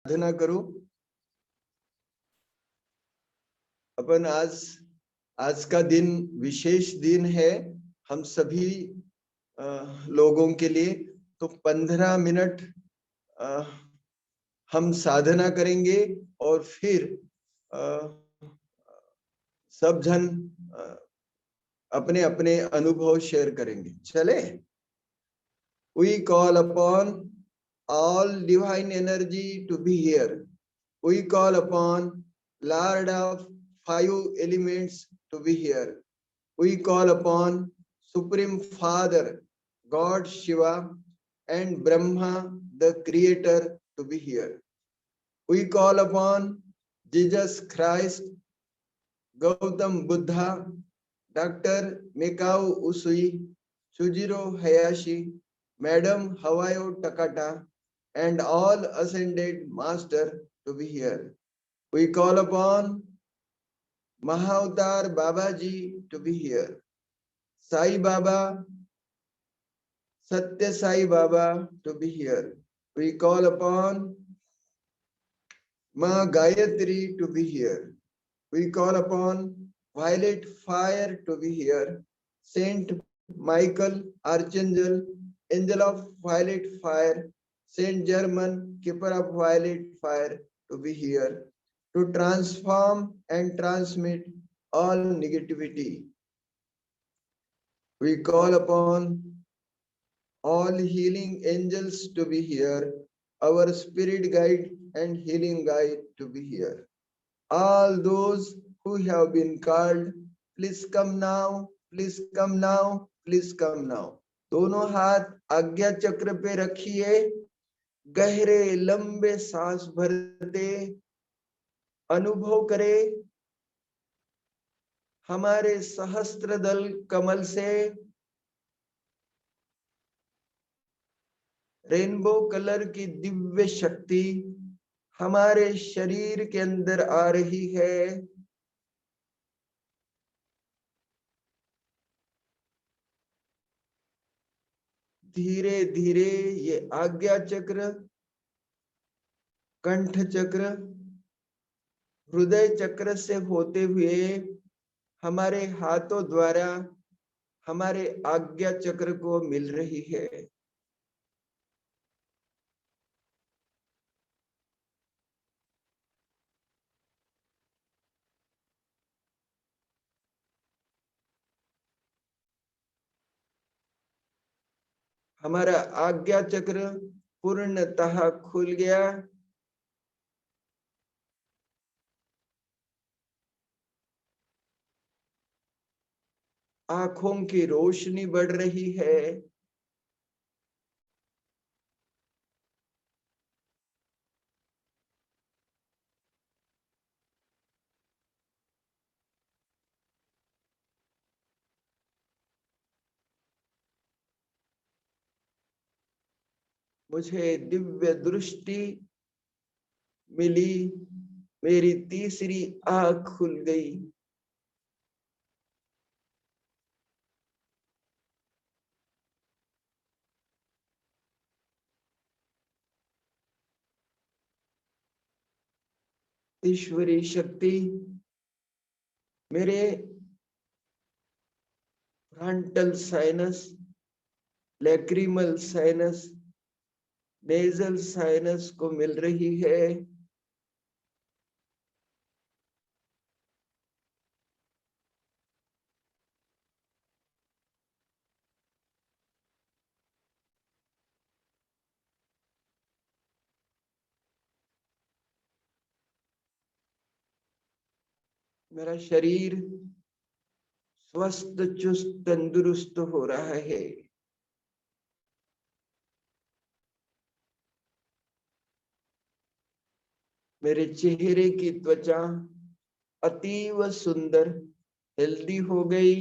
साधना करो। अपन आज का दिन विशेष दिन है हम सभी लोगों के लिए। तो 15 मिनट हम साधना करेंगे और फिर सब जन अपने अपने अनुभव शेयर करेंगे। चले। We call upon all divine energy to be here. We call upon Lord of five elements to be here. We call upon Supreme Father, God Shiva, and Brahma, the Creator, to be here. We call upon Jesus Christ, Gautam Buddha, Dr. Mikao Usui, Sujiro Hayashi, Madam Hawayo Takata, and all ascended master to be here. We call upon Mahavatar Babaji to be here. Sai Baba, Satya Sai Baba to be here. We call upon Ma Gayatri to be here. We call upon Violet Fire to be here. Saint Michael Archangel, Angel of Violet Fire, Saint German, Keeper of Violet Fire to be here to transform and transmit all negativity. We call upon all healing angels to be here, our spirit guide and healing guide to be here. All those who have been called, please come now, please come now, please come now. दोनों हाथ आज्ञा चक्र पे रखिए, गहरे लंबे सांस भरते अनुभव करें हमारे सहस्त्रदल कमल से रेनबो कलर की दिव्य शक्ति हमारे शरीर के अंदर आ रही है। धीरे धीरे ये आज्ञा चक्र, कंठ चक्र, हृदय चक्र से होते हुए हमारे हाथों द्वारा हमारे आज्ञा चक्र को मिल रही है। हमारा आज्ञा चक्र पूर्णतः खुल गया। आंखों की रोशनी बढ़ रही है। मुझे दिव्य दृष्टि मिली, मेरी तीसरी आंख खुल गई। ईश्वरी शक्ति मेरे frontal sinus, lacrimal sinus, nasal sinus को मिल रही है। मेरा शरीर स्वस्थ चुस्त तंदुरुस्त हो रहा है। मेरे चेहरे की त्वचा अतीव सुंदर हेल्दी हो गई।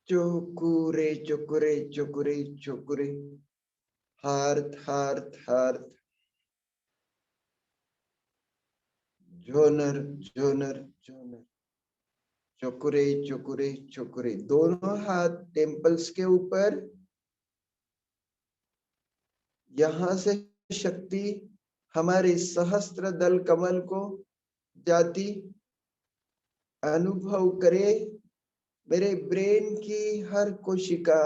चुकुरे चुकुरे चुकुरे चुकुरे, हार्ट हार्ट हार्ट, झोनर झोनर झोनर, चुकुरे चुकुरे चुकुरे, दोनों हाथ टेम्पल्स के ऊपर। यहां से शक्ति हमारे सहस्त्र दल कमल को जाती। अनुभव करे मेरे ब्रेन की हर कोशिका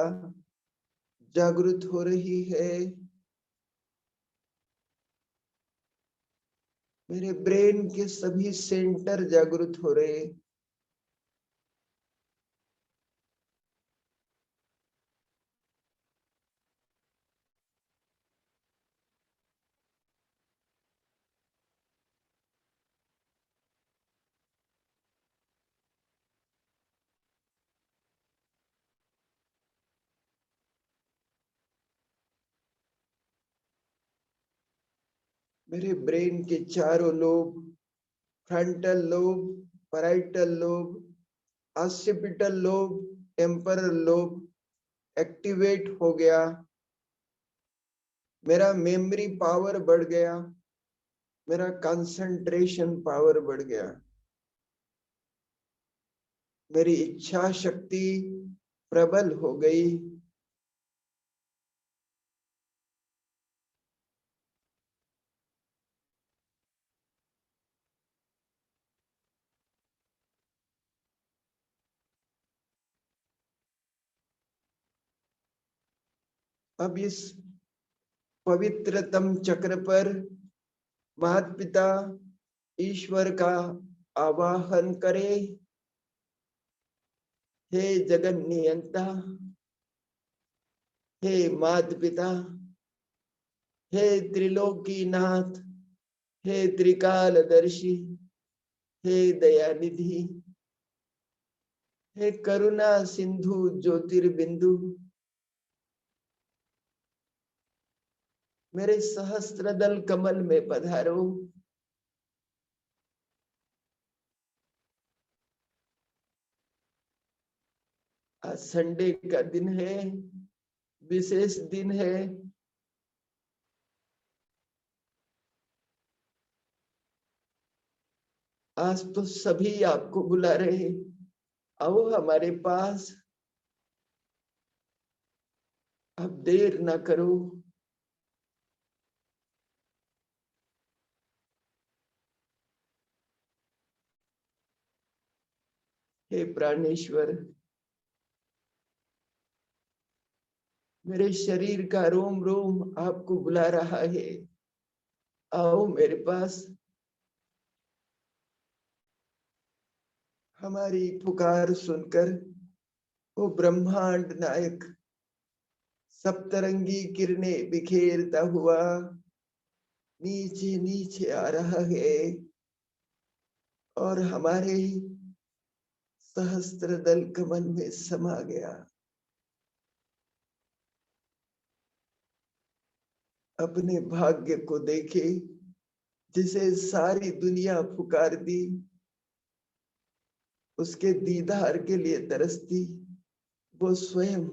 जागृत हो रही है। मेरे ब्रेन के सभी सेंटर जागृत हो रहे। मेरे ब्रेन के चारों lobe, frontal lobe, parietal lobe, occipital lobe, temporal lobe activate हो गया। मेरा मेमोरी पावर बढ़ गया। मेरा कंसंट्रेशन पावर बढ़ गया। मेरी इच्छा शक्ति प्रबल हो गई। अब इस पवित्रतम चक्र पर माता पिता ईश्वर का आवाहन करे। हे जगन नियंता, हे माता पिता, हे त्रिलोकीनाथ, हे त्रिकालदर्शी, हे दयानिधि, हे करुणा सिंधु ज्योतिर्बिंदु, मेरे सहस्त्रदल कमल में पधारो। आज संडे का दिन है, विशेष दिन है। आज तो सभी आपको बुला रहे हैं, आओ हमारे पास। अब देर ना करो। हे प्राणेश्वर, मेरे शरीर का रोम रोम आपको बुला रहा है, आओ मेरे पास। हमारी पुकार सुनकर वो ब्रह्मांड नायक सप्तरंगी किरणें बिखेरता हुआ नीचे नीचे आ रहा है और हमारे सहस्त्र दल कमल में समा गया। अपने भाग्य को देखे, जिसे सारी दुनिया पुकार दी, उसके दीदार के लिए तरसती, वो स्वयं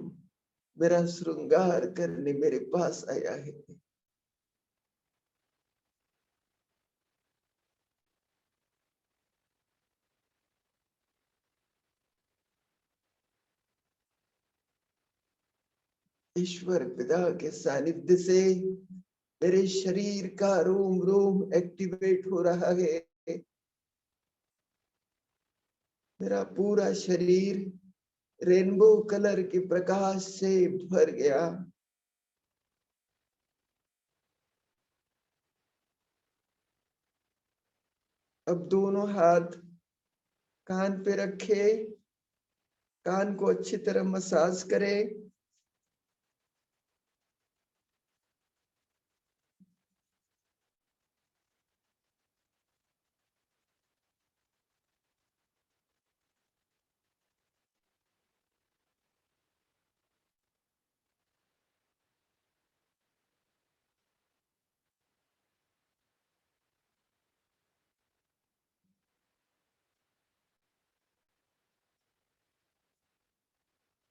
मेरा श्रृंगार करने मेरे पास आया है। ईश्वर पिता के सानिध्य से मेरे शरीर का रोम रोम एक्टिवेट हो रहा है। मेरा पूरा शरीर रेनबो कलर के प्रकाश से भर गया। अब दोनों हाथ कान पे रखे, कान को अच्छी तरह मसाज करें।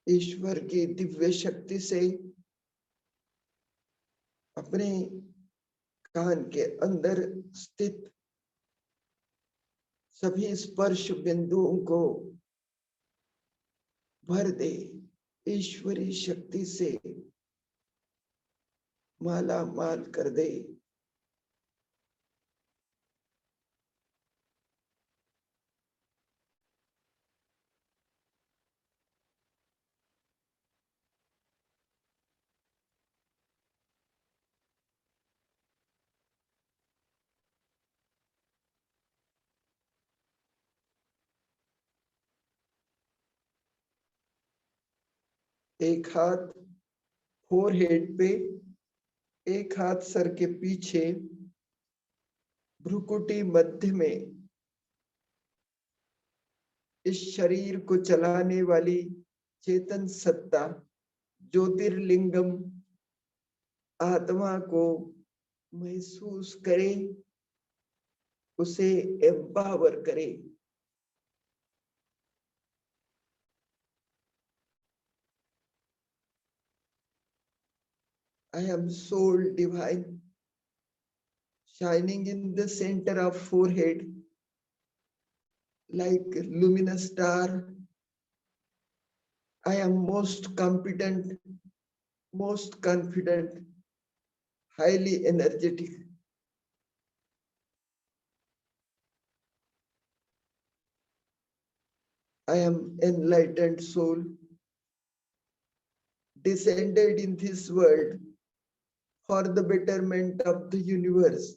ईश्वर की दिव्य शक्ति से अपने कान के अंदर स्थित सभी स्पर्श बिंदुओं को भर दे, ईश्वरी शक्ति से माला माल कर दे। एक हाथ फोरहेड पे, एक हाथ सर के पीछे, भ्रुकुटी मध्य में। इस शरीर को चलाने वाली चेतन सत्ता ज्योतिर्लिंगम आत्मा को महसूस करे, उसे एम्पावर करे। I am soul divine, shining in the center of forehead like luminous star. I am most competent, most confident, highly energetic. I am enlightened soul, descended in this world for the betterment of the universe.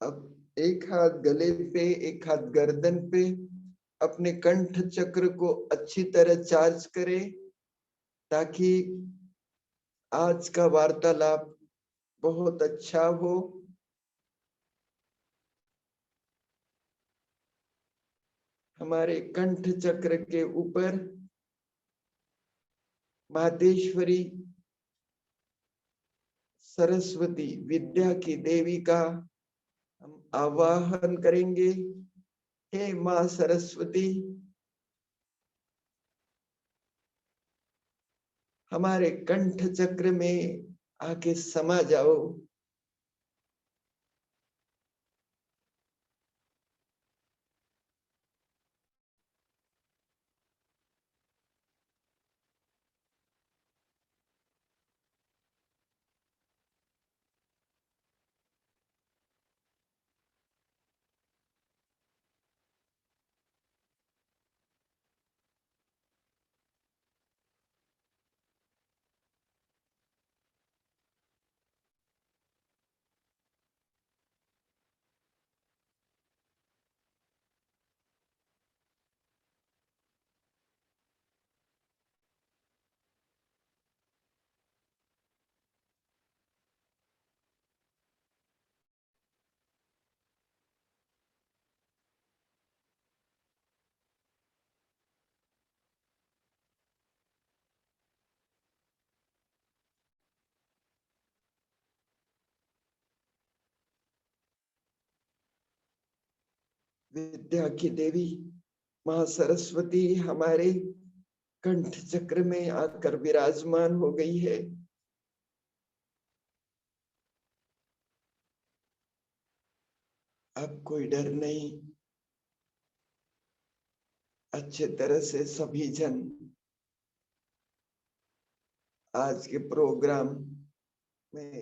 अब एक हाथ गले पे, एक हाथ गर्दन पे, अपने कंठ चक्र को अच्छी तरह चार्ज करें ताकि आज का वार्तालाप बहुत अच्छा हो। हमारे कंठ चक्र के ऊपर मातेश्वरी सरस्वती विद्या की देवी का हम आवाहन करेंगे। हे माँ सरस्वती, हमारे कंठ चक्र में आके समा जाओ। विद्या की देवी माँ सरस्वती हमारे कंठ चक्र में आकर विराजमान हो गई है। अब कोई डर नहीं। अच्छे तरह से सभी जन आज के प्रोग्राम में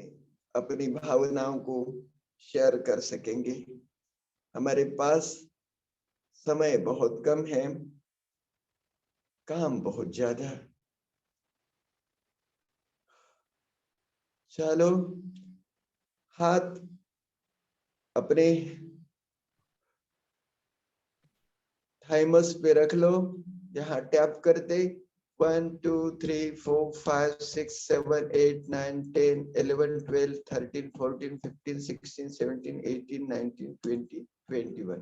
अपनी भावनाओं को शेयर कर सकेंगे। हमारे पास समय बहुत कम है, काम बहुत ज्यादा। चलो, हाथ अपने थाइमस पे रख लो, यहाँ टैप कर दे। 1 2 3 4 5 6 7 8 9 10 11 12 13 14 15 16 17 18 19 20 21।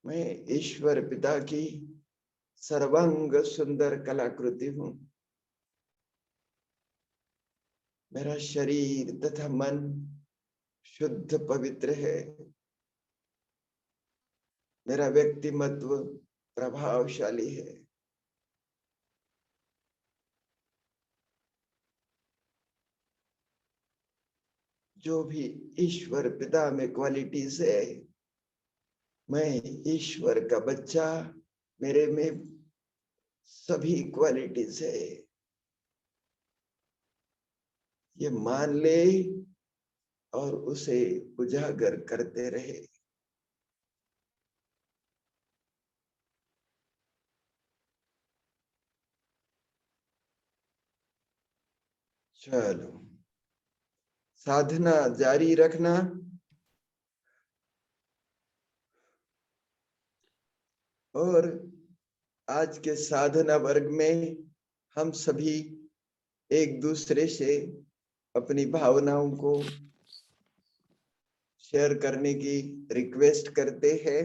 मैं ईश्वर पिता की सर्वांग सुंदर कलाकृति हूं। मेरा शरीर तथा मन शुद्ध पवित्र है। मेरा व्यक्तिमत्व प्रभावशाली है। जो भी ईश्वर पिता में क्वालिटीज है, मैं ईश्वर का बच्चा, मेरे में सभी क्वालिटीज है। ये मान ले और उसे उजागर करते रहे। चलो, साधना जारी रखना। और आज के साधना वर्ग में हम सभी एक दूसरे से अपनी भावनाओं को शेयर करने की रिक्वेस्ट करते हैं।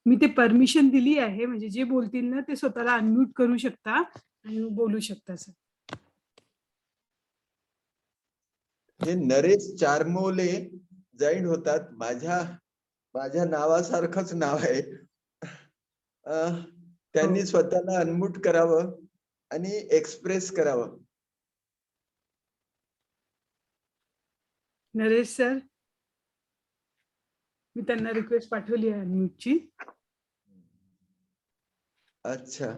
मी ते परमिशन दिली आहे, म्हणजे जे बोलतील ना ते स्वतःला अनम्यूट करू शकता आणि बोलू शकता सर. हे नरेश चारमोले जॉईन होतात. माझ्या नावासारखंच नाव आहे. त्यांनी स्वतःला अनम्यूट करावं आणि एक्सप्रेस करावं. नरेश सर, मी त्यांना रिक्वेस्ट पाठवली आहे अनम्यूटची. अच्छा,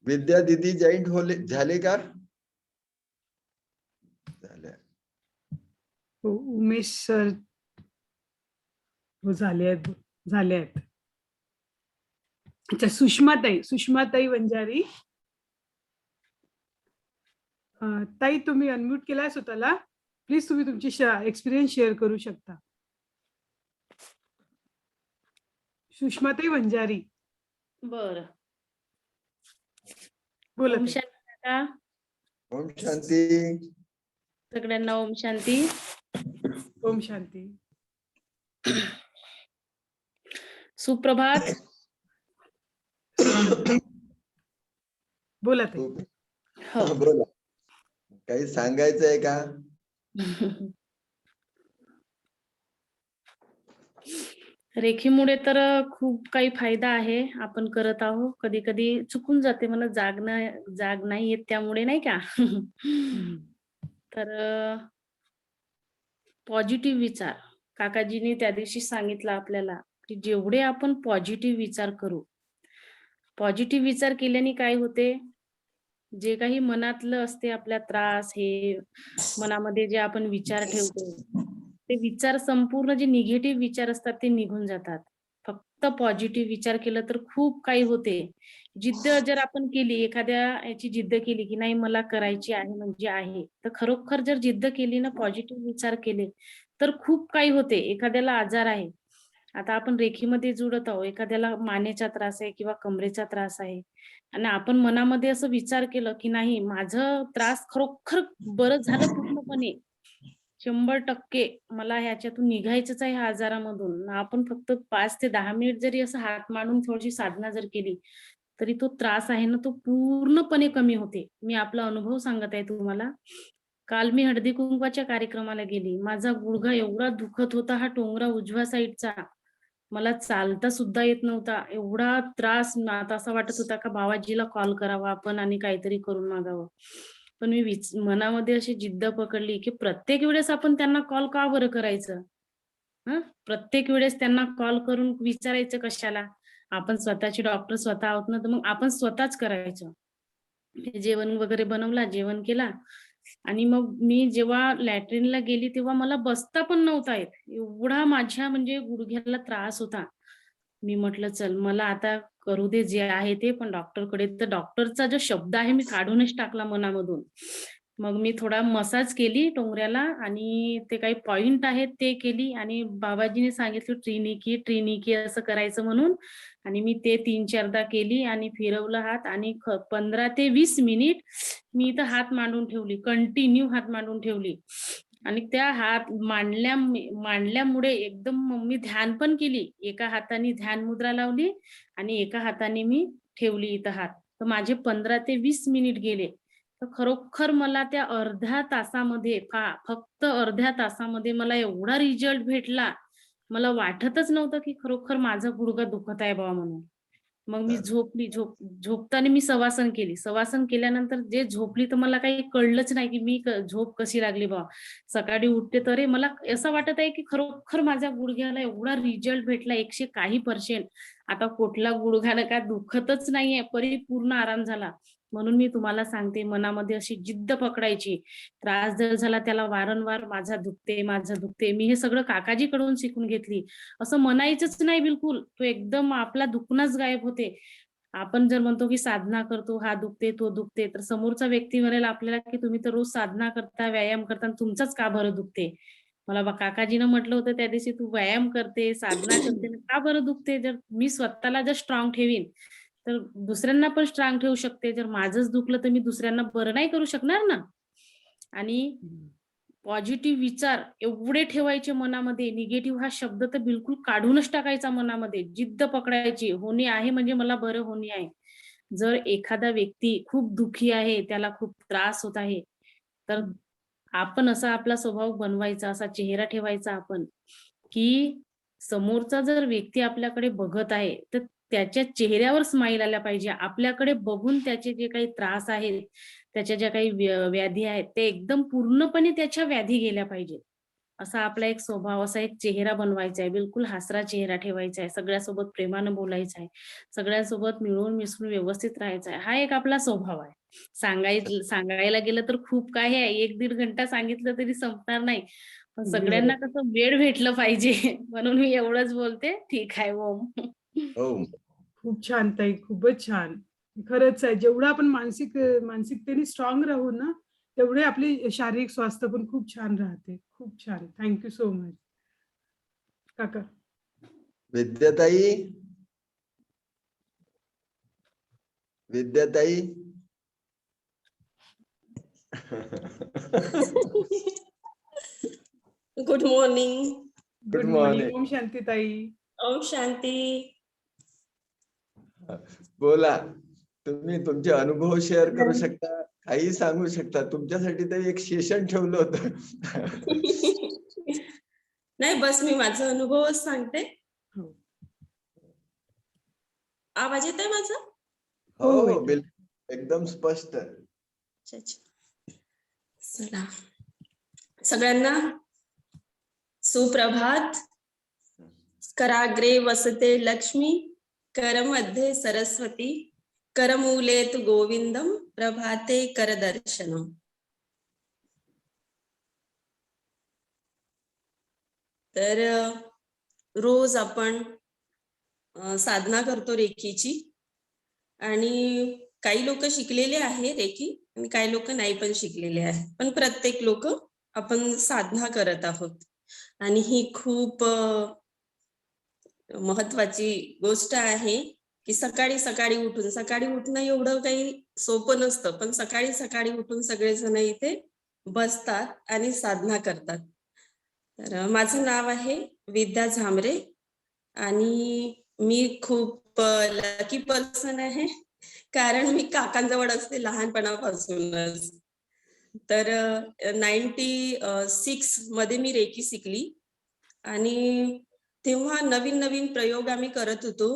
विद्या दीदी जॉईन झाले का? हो, उमेश सर हो झाले आहेत. अच्छा, सुषमाताई वंजारी, ताई तुम्ही अनम्यूट केलाय स्वतःला. प्लीज तुम्ही तुमची एक्सपिरियन्स शेअर करू शकता. सुषमाताई वंजारी. बरं, बोला. ओम शांती काका. ओम शांती. सगळ्यांना ओम शांती. ओम शांती. सुप्रभात. बोला ताई. हो. बोला, काही सांगायचं आहे का? रेखीमुळे तर खूप काही फायदा आहे. आपण करत आहोत. कधी कधी चुकून जाते, मला जाग नाही येत त्यामुळे, नाही का? तर पॉझिटिव्ह विचार, काकाजींनी त्या दिवशी सांगितलं आपल्याला की जेवढे आपण पॉझिटिव्ह विचार करू, पॉझिटिव्ह विचार केल्याने काय होते, जे काही मनातलं असते आपल्या त्रास, हे मनामध्ये जे आपण विचार ठेवतो, ते विचार संपूर्ण जे निगेटिव्ह विचार असतात ते निघून जातात. फक्त पॉझिटिव्ह विचार केलं तर खूप काही होते. जिद्द जर आपण केली, एखाद्या याची जिद्द केली की नाही मला करायची आहे म्हणजे आहे, तर खरोखर जर जिद्द केली ना, पॉझिटिव्ह विचार केले तर खूप काही होते. एखाद्याला आजार आहे, आता आपण रेखीमध्ये जुळत आहोत, एखाद्याला मानेचा त्रास आहे किंवा कमरेचा त्रास आहे आणि आपण मनामध्ये असं विचार केलं की नाही माझं त्रास खरोखर बरं झालं पूर्णपणे, 100% मला ह्याच्यातून निघायचंच आहे ह्या आजारामधून. आपण फक्त 5 ते 10 मिनिट जरी असं हात मांडून थोडीशी साधना जर केली, तरी तो त्रास आहे ना तो पूर्णपणे कमी होते. मी आपला अनुभव सांगत आहे तुम्हाला. काल मी हळदी कुंकवाच्या कार्यक्रमाला गेली. माझा गुडघा एवढा दुखत होता, हा टोंगरा उजव्या साईडचा. मला चालता सुद्धा येत नव्हता. एवढा त्रास, आता असं वाटत होता का बाबाजीला कॉल करावा आपण आणि काहीतरी करून मागावं. पण मी मनामध्ये अशी जिद्द पकडली की प्रत्येक वेळेस आपण त्यांना कॉल का बरं करायचं? प्रत्येक वेळेस त्यांना कॉल करून विचारायचं कशाला? आपण स्वतःचे डॉक्टर स्वतः आहोत ना, तर मग आपण स्वतःच करायचं. जेवण वगैरे बनवला, जेवण केला आणि मग मी जेव्हा लॅट्रिनला गेली तेव्हा मला बसता पण नव्हता येत. एवढा माझ्या म्हणजे गुडघ्याला त्रास होता. मी म्हटलं चल मला आता करू दे जे आहे ते, पण डॉक्टरकडे. तर डॉक्टरचा जो शब्द आहे मी काढूनच टाकला मनामधून. मग मी थोडा मसाज केली टोंगऱ्याला आणि ते काही पॉइंट आहेत ते केली आणि बाबाजीने सांगितलं ट्रिनिकी असं करायचं म्हणून. आणि मी ते 3-4दा केली आणि फिरवलं हात आणि 15 ते 20 मिनिट मी इथं हात मांडून ठेवली, कंटिन्यू हात मांडून ठेवली. आणि त्या हात मांडल्यामुळे एकदम मी ध्यान पण केली. एका हाताने ध्यान मुद्रा लावली आणि एका हाताने मी ठेवली इथं हात. तर माझे 15 ते 20 मिनिट गेले. तर खरोखर मला त्या अर्ध्या तासामध्ये फक्त अर्ध्या तासामध्ये मला एवढा रिझल्ट भेटला. मला वाटतच नव्हतं की खरोखर माझा गुडघा दुखत आहे बाबा म्हणून. मग मी झोपली. झोपताना मी शवासन केली. शवासन केल्यानंतर जे झोपली तर मला काही कळलंच नाही की मी झोप कशी लागली बाबा. सकाळी उठते तर मला असं वाटत आहे की खरोखर माझ्या गुडघ्याला एवढा रिझल्ट भेटला 100 काही %. आता कुठला गुडघा काय दुखतच नाहीये, परिपूर्ण आराम झाला. म्हणून मी तुम्हाला सांगते मनामध्ये अशी जिद्द पकडायची. त्रास जर झाला त्याला वारंवार माझा दुखते. मी हे सगळं काकाजीकडून शिकून घेतली. असं म्हणायचंच नाही बिलकुल. तो एकदम आपला दुखणंच गायब होते. आपण जर म्हणतो की साधना करतो, हा दुखते, तो दुखते, तर समोरचा व्यक्ती म्हणेल आपल्याला की तुम्ही तर रोज साधना करता, व्यायाम करता आणि तुमचंच का बरं दुखते? मला काकाजीनं म्हटलं होतं त्या दिवशी, "तू व्यायाम करते, साधना करते, का बरं दुखते? जर मी स्वतःला जर स्ट्रॉंग ठेवीन, तर दुसऱ्यांना पण स्ट्रॉंग ठेवू शकते. जर माझंच दुखलं तर मी दुसऱ्यांना बरं नाही करू शकणार ना." आणि पॉझिटिव्ह विचार एवढे ठेवायचे मनामध्ये, निगेटिव्ह हा शब्द तर बिलकुल काढूनच टाकायचा मनामध्ये. जिद्द पकडायची, होणे आहे म्हणजे मला बरं होणे आहे. जर एखादा व्यक्ती खूप दुःखी आहे, त्याला खूप त्रास होत आहे, तर आपण असा आपला स्वभाव बनवायचा, असा चेहरा ठेवायचा आपण, की समोरचा जर व्यक्ती आपल्याकडे बघत आहे, तर त्याच्या चेहऱ्यावर स्माईल आल्या पाहिजे. आपल्याकडे बघून त्याचे जे काही त्रास आहेत, त्याच्या ज्या काही व्याधी आहेत, ते एकदम पूर्णपणे त्याच्या व्याधी गेल्या पाहिजेत. असा आपला एक स्वभाव, असा एक चेहरा बनवायचा आहे. बिलकुल हसरा चेहरा ठेवायचा आहे. सगळ्यासोबत प्रेमानं बोलायचं आहे. सगळ्यांसोबत मिळून मिसळून व्यवस्थित राहायचं आहे. हा एक आपला स्वभाव आहे. सांगायला गेलं तर खूप काही आहे. 1-1.5 घंटा सांगितलं तरी संपणार नाही. पण सगळ्यांना कसं वेळ भेटलं पाहिजे. म्हणून मी एवढंच बोलते. ठीक आहे. ओम. ओम. खूप छान ताई, खूपच छान. खरंच आहे. जेवढं आपण मानसिकतेने स्ट्रॉंग राहू ना, तेवढे आपले शारीरिक स्वास्थ्य पण खूप छान राहते. खूप छान. Thank you so much. काका. विद्याताई, विद्याताई. Good morning. Good morning. ओम शांती ताई. ओम शांती. बोला, तुम्ही तुमचे अनुभव शेअर करू शकता, काही सांगू शकता. तुमच्यासाठी तर एक सेशन ठेवलं होतं. नाही, बस मी माझा अनुभवच सांगते. हो. आवाज येतोय माझा? हो, बिलकुल एकदम स्पष्ट. चला, सगळ्यांना सुप्रभात. कराग्रे वसते लक्ष्मी, करमध्ये सरस्वती, करमूले तु गोविंदम, प्रभाते करदर्शनम. तर रोज आपण साधना करतो रेकीची, आणि काही लोक शिकलेले आहे रेकी आणि काही लोक नाही पण शिकलेले आहे, पण प्रत्येक लोक आपण साधना करत आहोत. आणि ही खूप महत्वाची गोष्ट आहे की सकाळी उठणं एवढं काही सोपं नसतं, पण सकाळी उठून सगळेजण इथे बसतात आणि साधना करतात. तर माझं नाव आहे विद्या झांबरे आणि मी खूप लकी पर्सन आहे, कारण मी काकांजवळ असते लहानपणापासूनच. तर 96 मध्ये मी रेकी शिकली आणि तेव्हा नवीन प्रयोग आम्ही करत होतो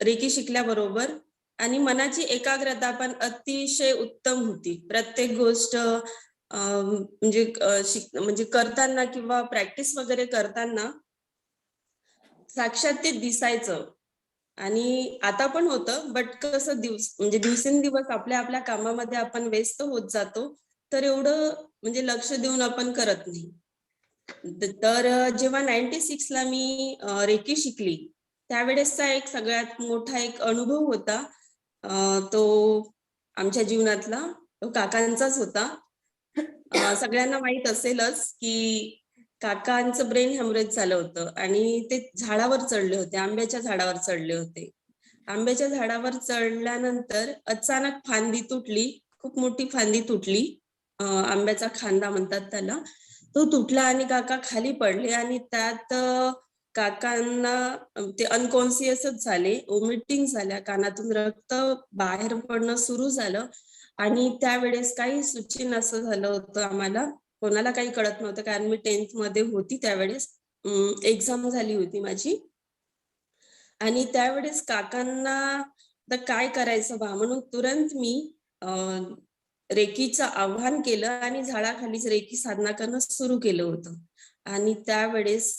रेकी शिकल्याबरोबर, आणि मनाची एकाग्रता पण अतिशय उत्तम होती. प्रत्येक गोष्ट म्हणजे करताना किंवा प्रॅक्टिस वगैरे करताना साक्षात ते दिसायचं. आणि आता पण होतं, बट कसं दिवसेंदिवस आपल्या कामामध्ये आपण व्यस्त होत जातो, तर एवढं म्हणजे लक्ष देऊन आपण करत नाही. तर जेव्हा 96 ला मी रेकी शिकली, त्यावेळेसचा एक सगळ्यात मोठा एक अनुभव होता, तो आमच्या जीवनातला तो काकांचाच होता. सगळ्यांना माहित असेलच की काकांचं ब्रेन हॅमरेज झालं होतं आणि ते झाडावर चढले होते, आंब्याच्या झाडावर चढले होते. आंब्याच्या झाडावर चढल्यानंतर अचानक फांदी तुटली, खूप मोठी फांदी तुटली. आंब्याचा खांदा म्हणतात त्याला. तो तुटला आणि काका खाली पडले आणि त्यात काकांना ते अनकॉन्शियसच झाले, वॉमिटिंग झाल्या, कानातून रक्त बाहेर पडणं सुरू झालं आणि त्यावेळेस काही सुचेन असं झालं होतं आम्हाला. कोणाला काही कळत नव्हतं कारण मी 10th मध्ये होती त्यावेळेस. एक्झाम झाली होती माझी आणि त्यावेळेस काकांना आता काय करायचं बा म्हणून तुरंत मी रेकीचं आव्हान केलं आणि झाडाखालीच रेकी साधना करणं सुरू केलं होतं. आणि त्यावेळेस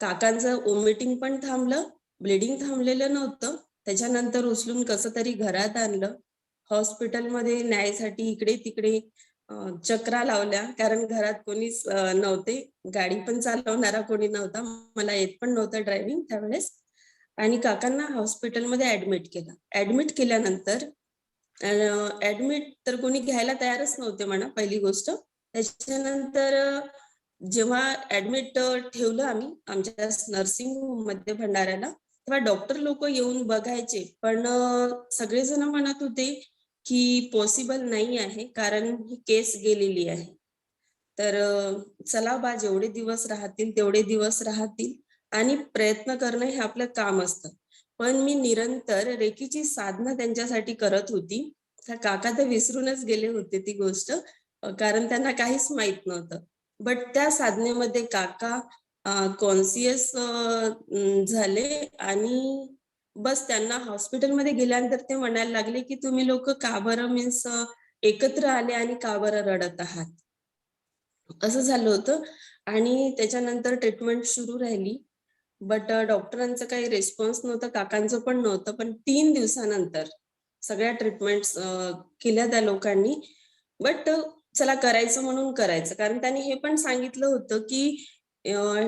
काकांचं वॉमिटिंग पण थांबलं, ब्लिडिंग थांबलेलं नव्हतं. त्याच्यानंतर उचलून कसं तरी घरात आणलं. हॉस्पिटलमध्ये न्यायसाठी इकडे तिकडे चक्रा लावल्या कारण घरात कोणीच नव्हते. गाडी पण चालवणारा कोणी नव्हता. मला येत पण नव्हतं ड्रायव्हिंग त्यावेळेस. आणि काकांना हॉस्पिटलमध्ये ऍडमिट केलं. ऍडमिट केल्यानंतर ऍडमिट तर कोणी घ्यायला तयारच नव्हते म्हणा पहिली गोष्ट. त्याच्यानंतर जेव्हा ऍडमिट ठेवलं आम्ही आमच्या नर्सिंग होम मध्ये भंडाऱ्याला, तेव्हा डॉक्टर लोक येऊन बघायचे पण सगळेजण म्हणत होते की पॉसिबल नाही आहे कारण ही केस गेलेली आहे. तर चला बा जेवढे दिवस राहतील तेवढे दिवस राहतील आणि प्रयत्न करणं हे आपलं काम असतं. पण मी निरंतर रेकीची साधना त्यांच्यासाठी करत होती. काका तर विसरूनच गेले होते ती गोष्ट कारण त्यांना काहीच माहित नव्हतं. बट त्या साधनेमध्ये काका कॉन्शियस झाले आणि बस त्यांना हॉस्पिटलमध्ये गेल्यानंतर ते म्हणायला लागले की तुम्ही लोक का बरं मीन्स एकत्र आले आणि का बरं रडत आहात, असं झालं होतं. आणि त्याच्यानंतर ट्रीटमेंट सुरू राहिली. बट डॉक्टरांचं काही रिस्पॉन्स नव्हतं, काकांचं पण नव्हतं. पण 3 दिवसानंतर सगळ्या ट्रीटमेंट्स केल्या त्या लोकांनी. बट चला करायचं म्हणून करायचं कारण त्यांनी हे पण सांगितलं होतं की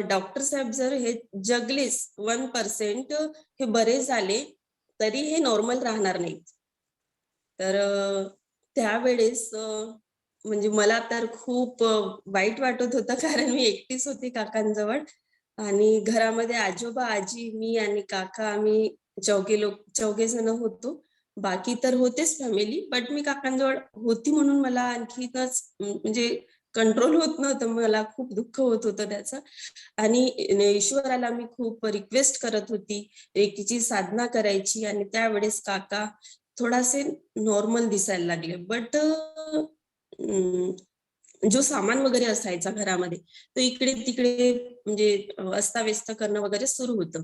डॉक्टर साहेब जर हे जगलेच 1% हे बरे झाले तरी हे नॉर्मल राहणार नाहीत. तर त्यावेळेस म्हणजे मला तर खूप वाईट वाटत होतं कारण मी एकटीच होती काकांजवळ आणि घरामध्ये आजोबा, आजी, मी आणि काका आम्ही चौघे जण होतो. बाकी तर होतेच फॅमिली बट मी काकांजवळ होती म्हणून मला आणखीनच म्हणजे कंट्रोल होत नव्हतं. मला खूप दुःख होत होतं त्याचं आणि ईश्वराला मी खूप रिक्वेस्ट करत होती रेकीची साधना करायची आणि त्यावेळेस काका थोडासे नॉर्मल दिसायला लागले. बट जो सामान वगैरे असायचा घरामध्ये तो इकडे तिकडे म्हणजे अस्ताव्यस्त करणं वगैरे सुरू होतं.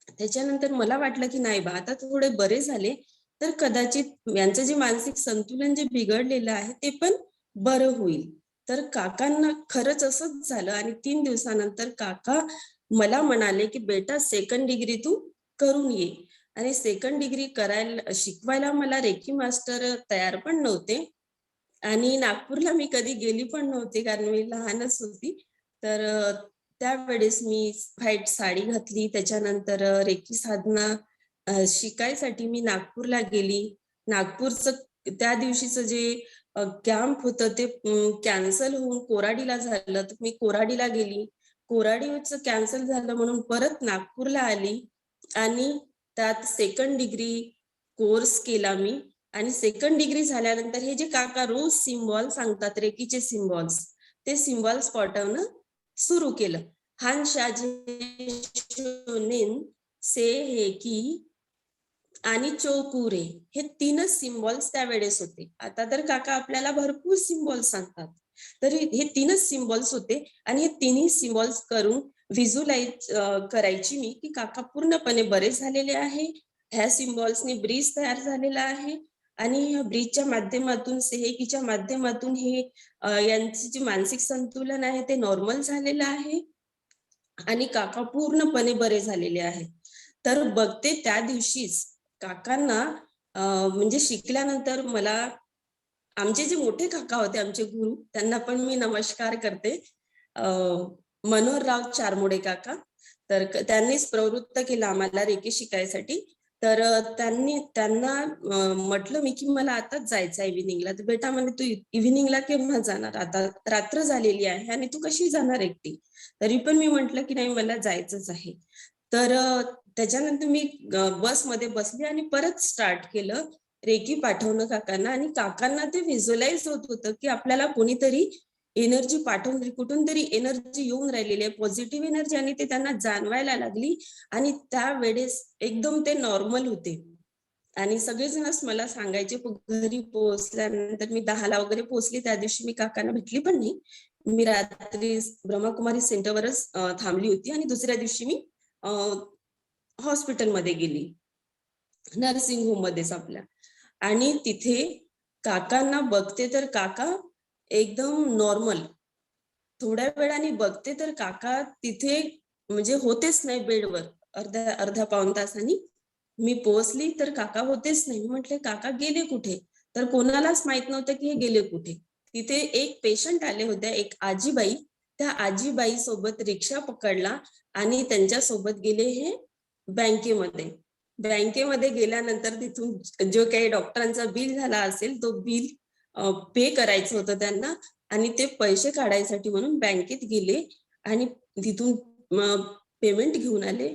त्याच्यानंतर मला वाटलं की नाही बा आता थोडे बरे झाले तर कदाचित यांचं जे मानसिक संतुलन जे बिघडलेलं आहे ते पण बरं होईल. तर काकांना खरंच असंच झालं आणि 3 दिवसानंतर काका मला म्हणाले की बेटा सेकंड डिग्री तू करून ये. आणि सेकंड डिग्री करायला शिकवायला मला रेकी मास्टर तयार पण नव्हते आणि नागपूरला मी कधी गेली पण नव्हती कारण मी लहानच होती. तर त्यावेळेस मी व्हाईट साडी घातली. त्याच्यानंतर रेकी साधना शिकायसाठी मी नागपूरला गेली. नागपूरचं त्या दिवशीचं जे कॅम्प होतं ते कॅन्सल होऊन कोराडीला झालं तर मी कोराडीला गेली. कोराडीचं कॅन्सल झालं म्हणून परत नागपूरला आली आणि त्यात सेकंड डिग्री कोर्स केला मी. आणि सेकंड डिग्री झाल्यानंतर हे जे काका रोज सिम्बॉल सांगतात रेकीचे सिम्बॉल्स ते सिम्बॉल्स पाठवणं सुरू केलं. हान शाजेन से हे की आणि चौकुरे हे 3च सिम्बॉल्स त्यावेळेस होते. आता तर काका आपल्याला भरपूर सिम्बॉल्स सांगतात. तर हे 3च सिम्बॉल्स होते आणि हे तिन्ही सिम्बॉल्स करून व्हिज्युअलाइज करायची मी की काका पूर्णपणे बरे झालेले आहे. ह्या सिम्बॉल्सनी ब्रिज तयार झालेला आहे आणि ह्या ब्रिजच्या माध्यमातून सेहेकीच्या माध्यमातून हे यांचे जे मानसिक संतुलन आहे ते नॉर्मल झालेलं आहे आणि काका पूर्णपणे बरे झालेले आहे. तर बघते त्या दिवशीच काकांना म्हणजे शिकल्यानंतर मला आमचे जे मोठे काका होते आमचे गुरु त्यांना पण मी नमस्कार करते. मनोहरराव चारमोडे काका तर त्यांनीच प्रवृत्त केलं आम्हाला रेकी शिकायसाठी. तर त्यांना म्हटलं मी की मला आताच जायचं आहे इव्हिनिंगला. तर बेटा म्हणे तू इव्हिनिंगला केव्हा जाणार? आता रात्र झालेली आहे आणि तू कशी जाणार एकटी? तरी पण मी म्हटलं की नाही मला जायचंच आहे. तर त्याच्यानंतर मी बसमध्ये बसली आणि परत स्टार्ट केलं रेकी पाठवणं काकांना. आणि काकांना ते व्हिज्युअलाइज होत होतं की आपल्याला कोणीतरी एनर्जी पाठवून कुठून तरी एनर्जी येऊन राहिलेली आहे, पॉझिटिव्ह एनर्जी, आणि ते त्यांना जाणवायला लागली. आणि त्यावेळेस एकदम ते नॉर्मल होते. आणि सगळेजणच मला सांगायचे, घरी पोहोचल्यानंतर मी 10ला वगैरे पोहोचली. त्या दिवशी मी काकांना भेटली पण नाही. मी रात्री ब्रह्मकुमारी सेंटरवरच थांबली होती आणि दुसऱ्या दिवशी मी हॉस्पिटलमध्ये गेली, नर्सिंग होम मध्येच आपल्या. आणि तिथे काकांना बघते तर काका एकदम नॉर्मल. थोड्या वेळाने बघते तर काका तिथे म्हणजे होतेच नाही बेडवर. अर्ध्या पाऊण तासांनी मी पोहोचली तर काका होतेच नाही. मी म्हटले काका गेले कुठे? तर कोणालाच माहित नव्हतं की हे गेले कुठे. तिथे एक पेशंट आले होते, एक आजीबाई. त्या आजीबाई सोबत रिक्षा पकडला आणि त्यांच्या सोबत गेले हे बँकेमध्ये. बँकेमध्ये गेल्यानंतर तिथून जो काही डॉक्टरांचा बिल झाला असेल तो बिल पे करायचं होतं त्यांना. आणि ते पैसे काढायसाठी म्हणून बँकेत गेले आणि तिथून पेमेंट घेऊन आले.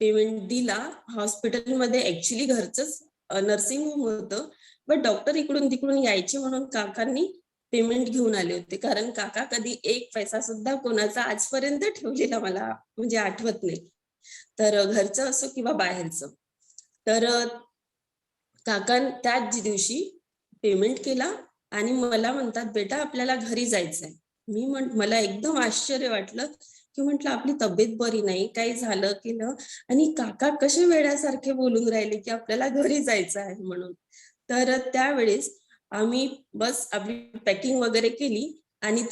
पेमेंट दिला. हॉस्पिटलमध्ये ऍक्च्युली घरचंच नर्सिंग होम होतं, बट डॉक्टर इकडून तिकडून यायचे म्हणून काकांनी पेमेंट घेऊन आले होते. कारण काका कधी एक पैसा सुद्धा कोणाचा आजपर्यंत ठेवलेला मला म्हणजे आठवत नाही. तर घरचं असो किंवा बाहेरचं. तर काका त्याच दिवशी पेमेंट केला आणि मला म्हणतात बेटा आपल्याला घरी जायचंय. मला एकदम आश्चर्य वाटलं की म्हटलं आपली तब्येत बरी नाही, काही झालं केलं, आणि काका कसे वेड्यासारखे बोलून राहिले की आपल्याला घरी जायचं आहे म्हणून. तर त्यावेळेस आम्ही बस आपली पॅकिंग वगैरे केली आणि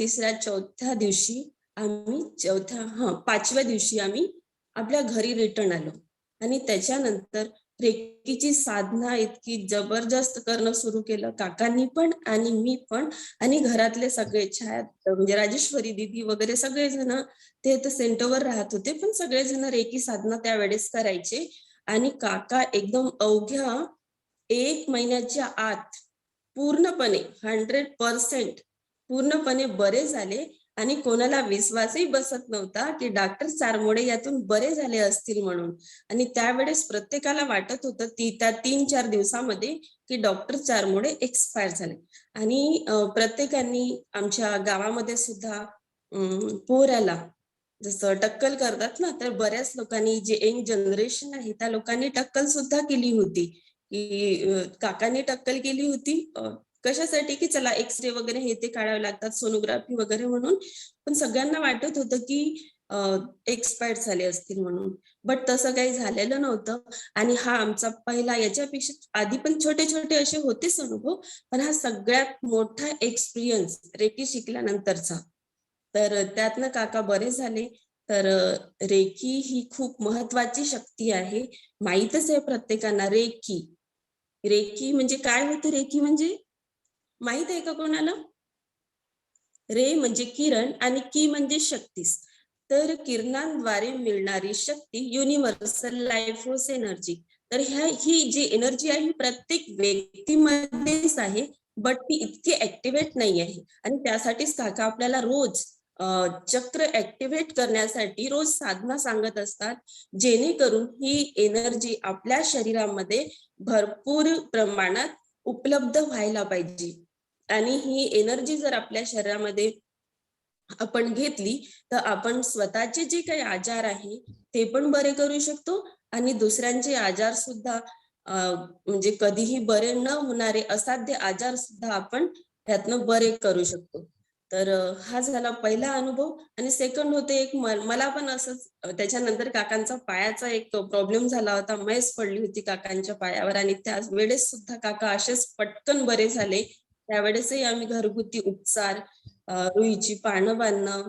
चौथ्या दिवशी आम्ही 5व्या दिवशी आम्ही आपल्या घरी रिटर्न आलो. आणि त्याच्यानंतर रेकीची साधना इतकी जबरदस्त करणं सुरू केलं काकांनी पण आणि मी पण. आणि घरातले सगळे म्हणजे राजेश्वरी दीदी वगैरे सगळेजण ते सेंटरवर राहत होते, पण सगळेजण रेकी साधना त्यावेळेस करायचे. आणि काका एकदम अवघ्या 1 महिन्याच्या आत पूर्णपणे 100% पूर्णपणे बरे झाले. आणि कोणाला विश्वासही बसत नव्हता की डॉक्टर चारमोडे यातून बरे झाले असतील म्हणून. आणि त्यावेळेस प्रत्येकाला वाटत होतं त्या 3-4 दिवसामध्ये की डॉक्टर चारमोडे एक्सपायर झाले. आणि प्रत्येकाने आमच्या गावामध्ये सुद्धा पोराला जसं टक्कल करतात ना, तर बऱ्याच लोकांनी जे यंग जनरेशन आहे त्या लोकांनी टक्कल सुद्धा केली होती. की काकांनी टक्कल केली होती. कशासाठी की चला एक्सरे वगैरे हे ते काढावे लागतात, सोनोग्राफी वगैरे म्हणून. पण सगळ्यांना वाटत होतं की एक्सपायर झाले असतील म्हणून. बट तसं काही झालेलं नव्हतं. आणि हा आमचा पहिला, याच्यापेक्षा आधी पण छोटे छोटे असे होतेच अनुभव, पण हा सगळ्यात मोठा एक्सपिरियन्स रेकी शिकल्यानंतरचा. तर त्यातनं काका बरे झाले. तर रेकी ही खूप महत्वाची शक्ती आहे. माहीतच आहे प्रत्येकांना रेकी म्हणजे काय होतं. रेकी म्हणजे माहित आहे का कोणाला? रे म्हणजे किरण आणि की म्हणजे शक्तीस. तर किरणांद्वारे मिळणारी शक्ती युनिव्हर्सल लाईफ फोर्स एनर्जी. तर ही जी एनर्जी आहे ही प्रत्येक व्यक्तीमध्येच आहे, बट ती इतकी ऍक्टिव्हेट नाही आहे. आणि त्यासाठीच काका आपल्याला रोज चक्र ऍक्टिव्हेट करण्यासाठी रोज साधना सांगत असतात, जेणेकरून ही एनर्जी आपल्या शरीरामध्ये भरपूर प्रमाणात उपलब्ध व्हायला पाहिजे. आणि ही एनर्जी जर आपल्या शरीरामध्ये आपण घेतली तर आपण स्वतःचे जे काही आजार आहे ते पण बरे करू शकतो. आणि दुसऱ्यांचे आजार सुद्धा म्हणजे कधीही बरे न होणारे असाध्य आजार सुद्धा आपण त्यातनं बरे करू शकतो. तर हा झाला पहिला अनुभव. आणि सेकंड होते एक मला पण असंच त्याच्यानंतर काकांचा पायाचा एक प्रॉब्लेम झाला होता. मैस पडली होती काकांच्या पायावर आणि त्या वेळेस सुद्धा काका असेच पटकन बरे झाले. त्यावेळेसही आम्ही घरगुती उपचार, रुईची पानं बांधणं,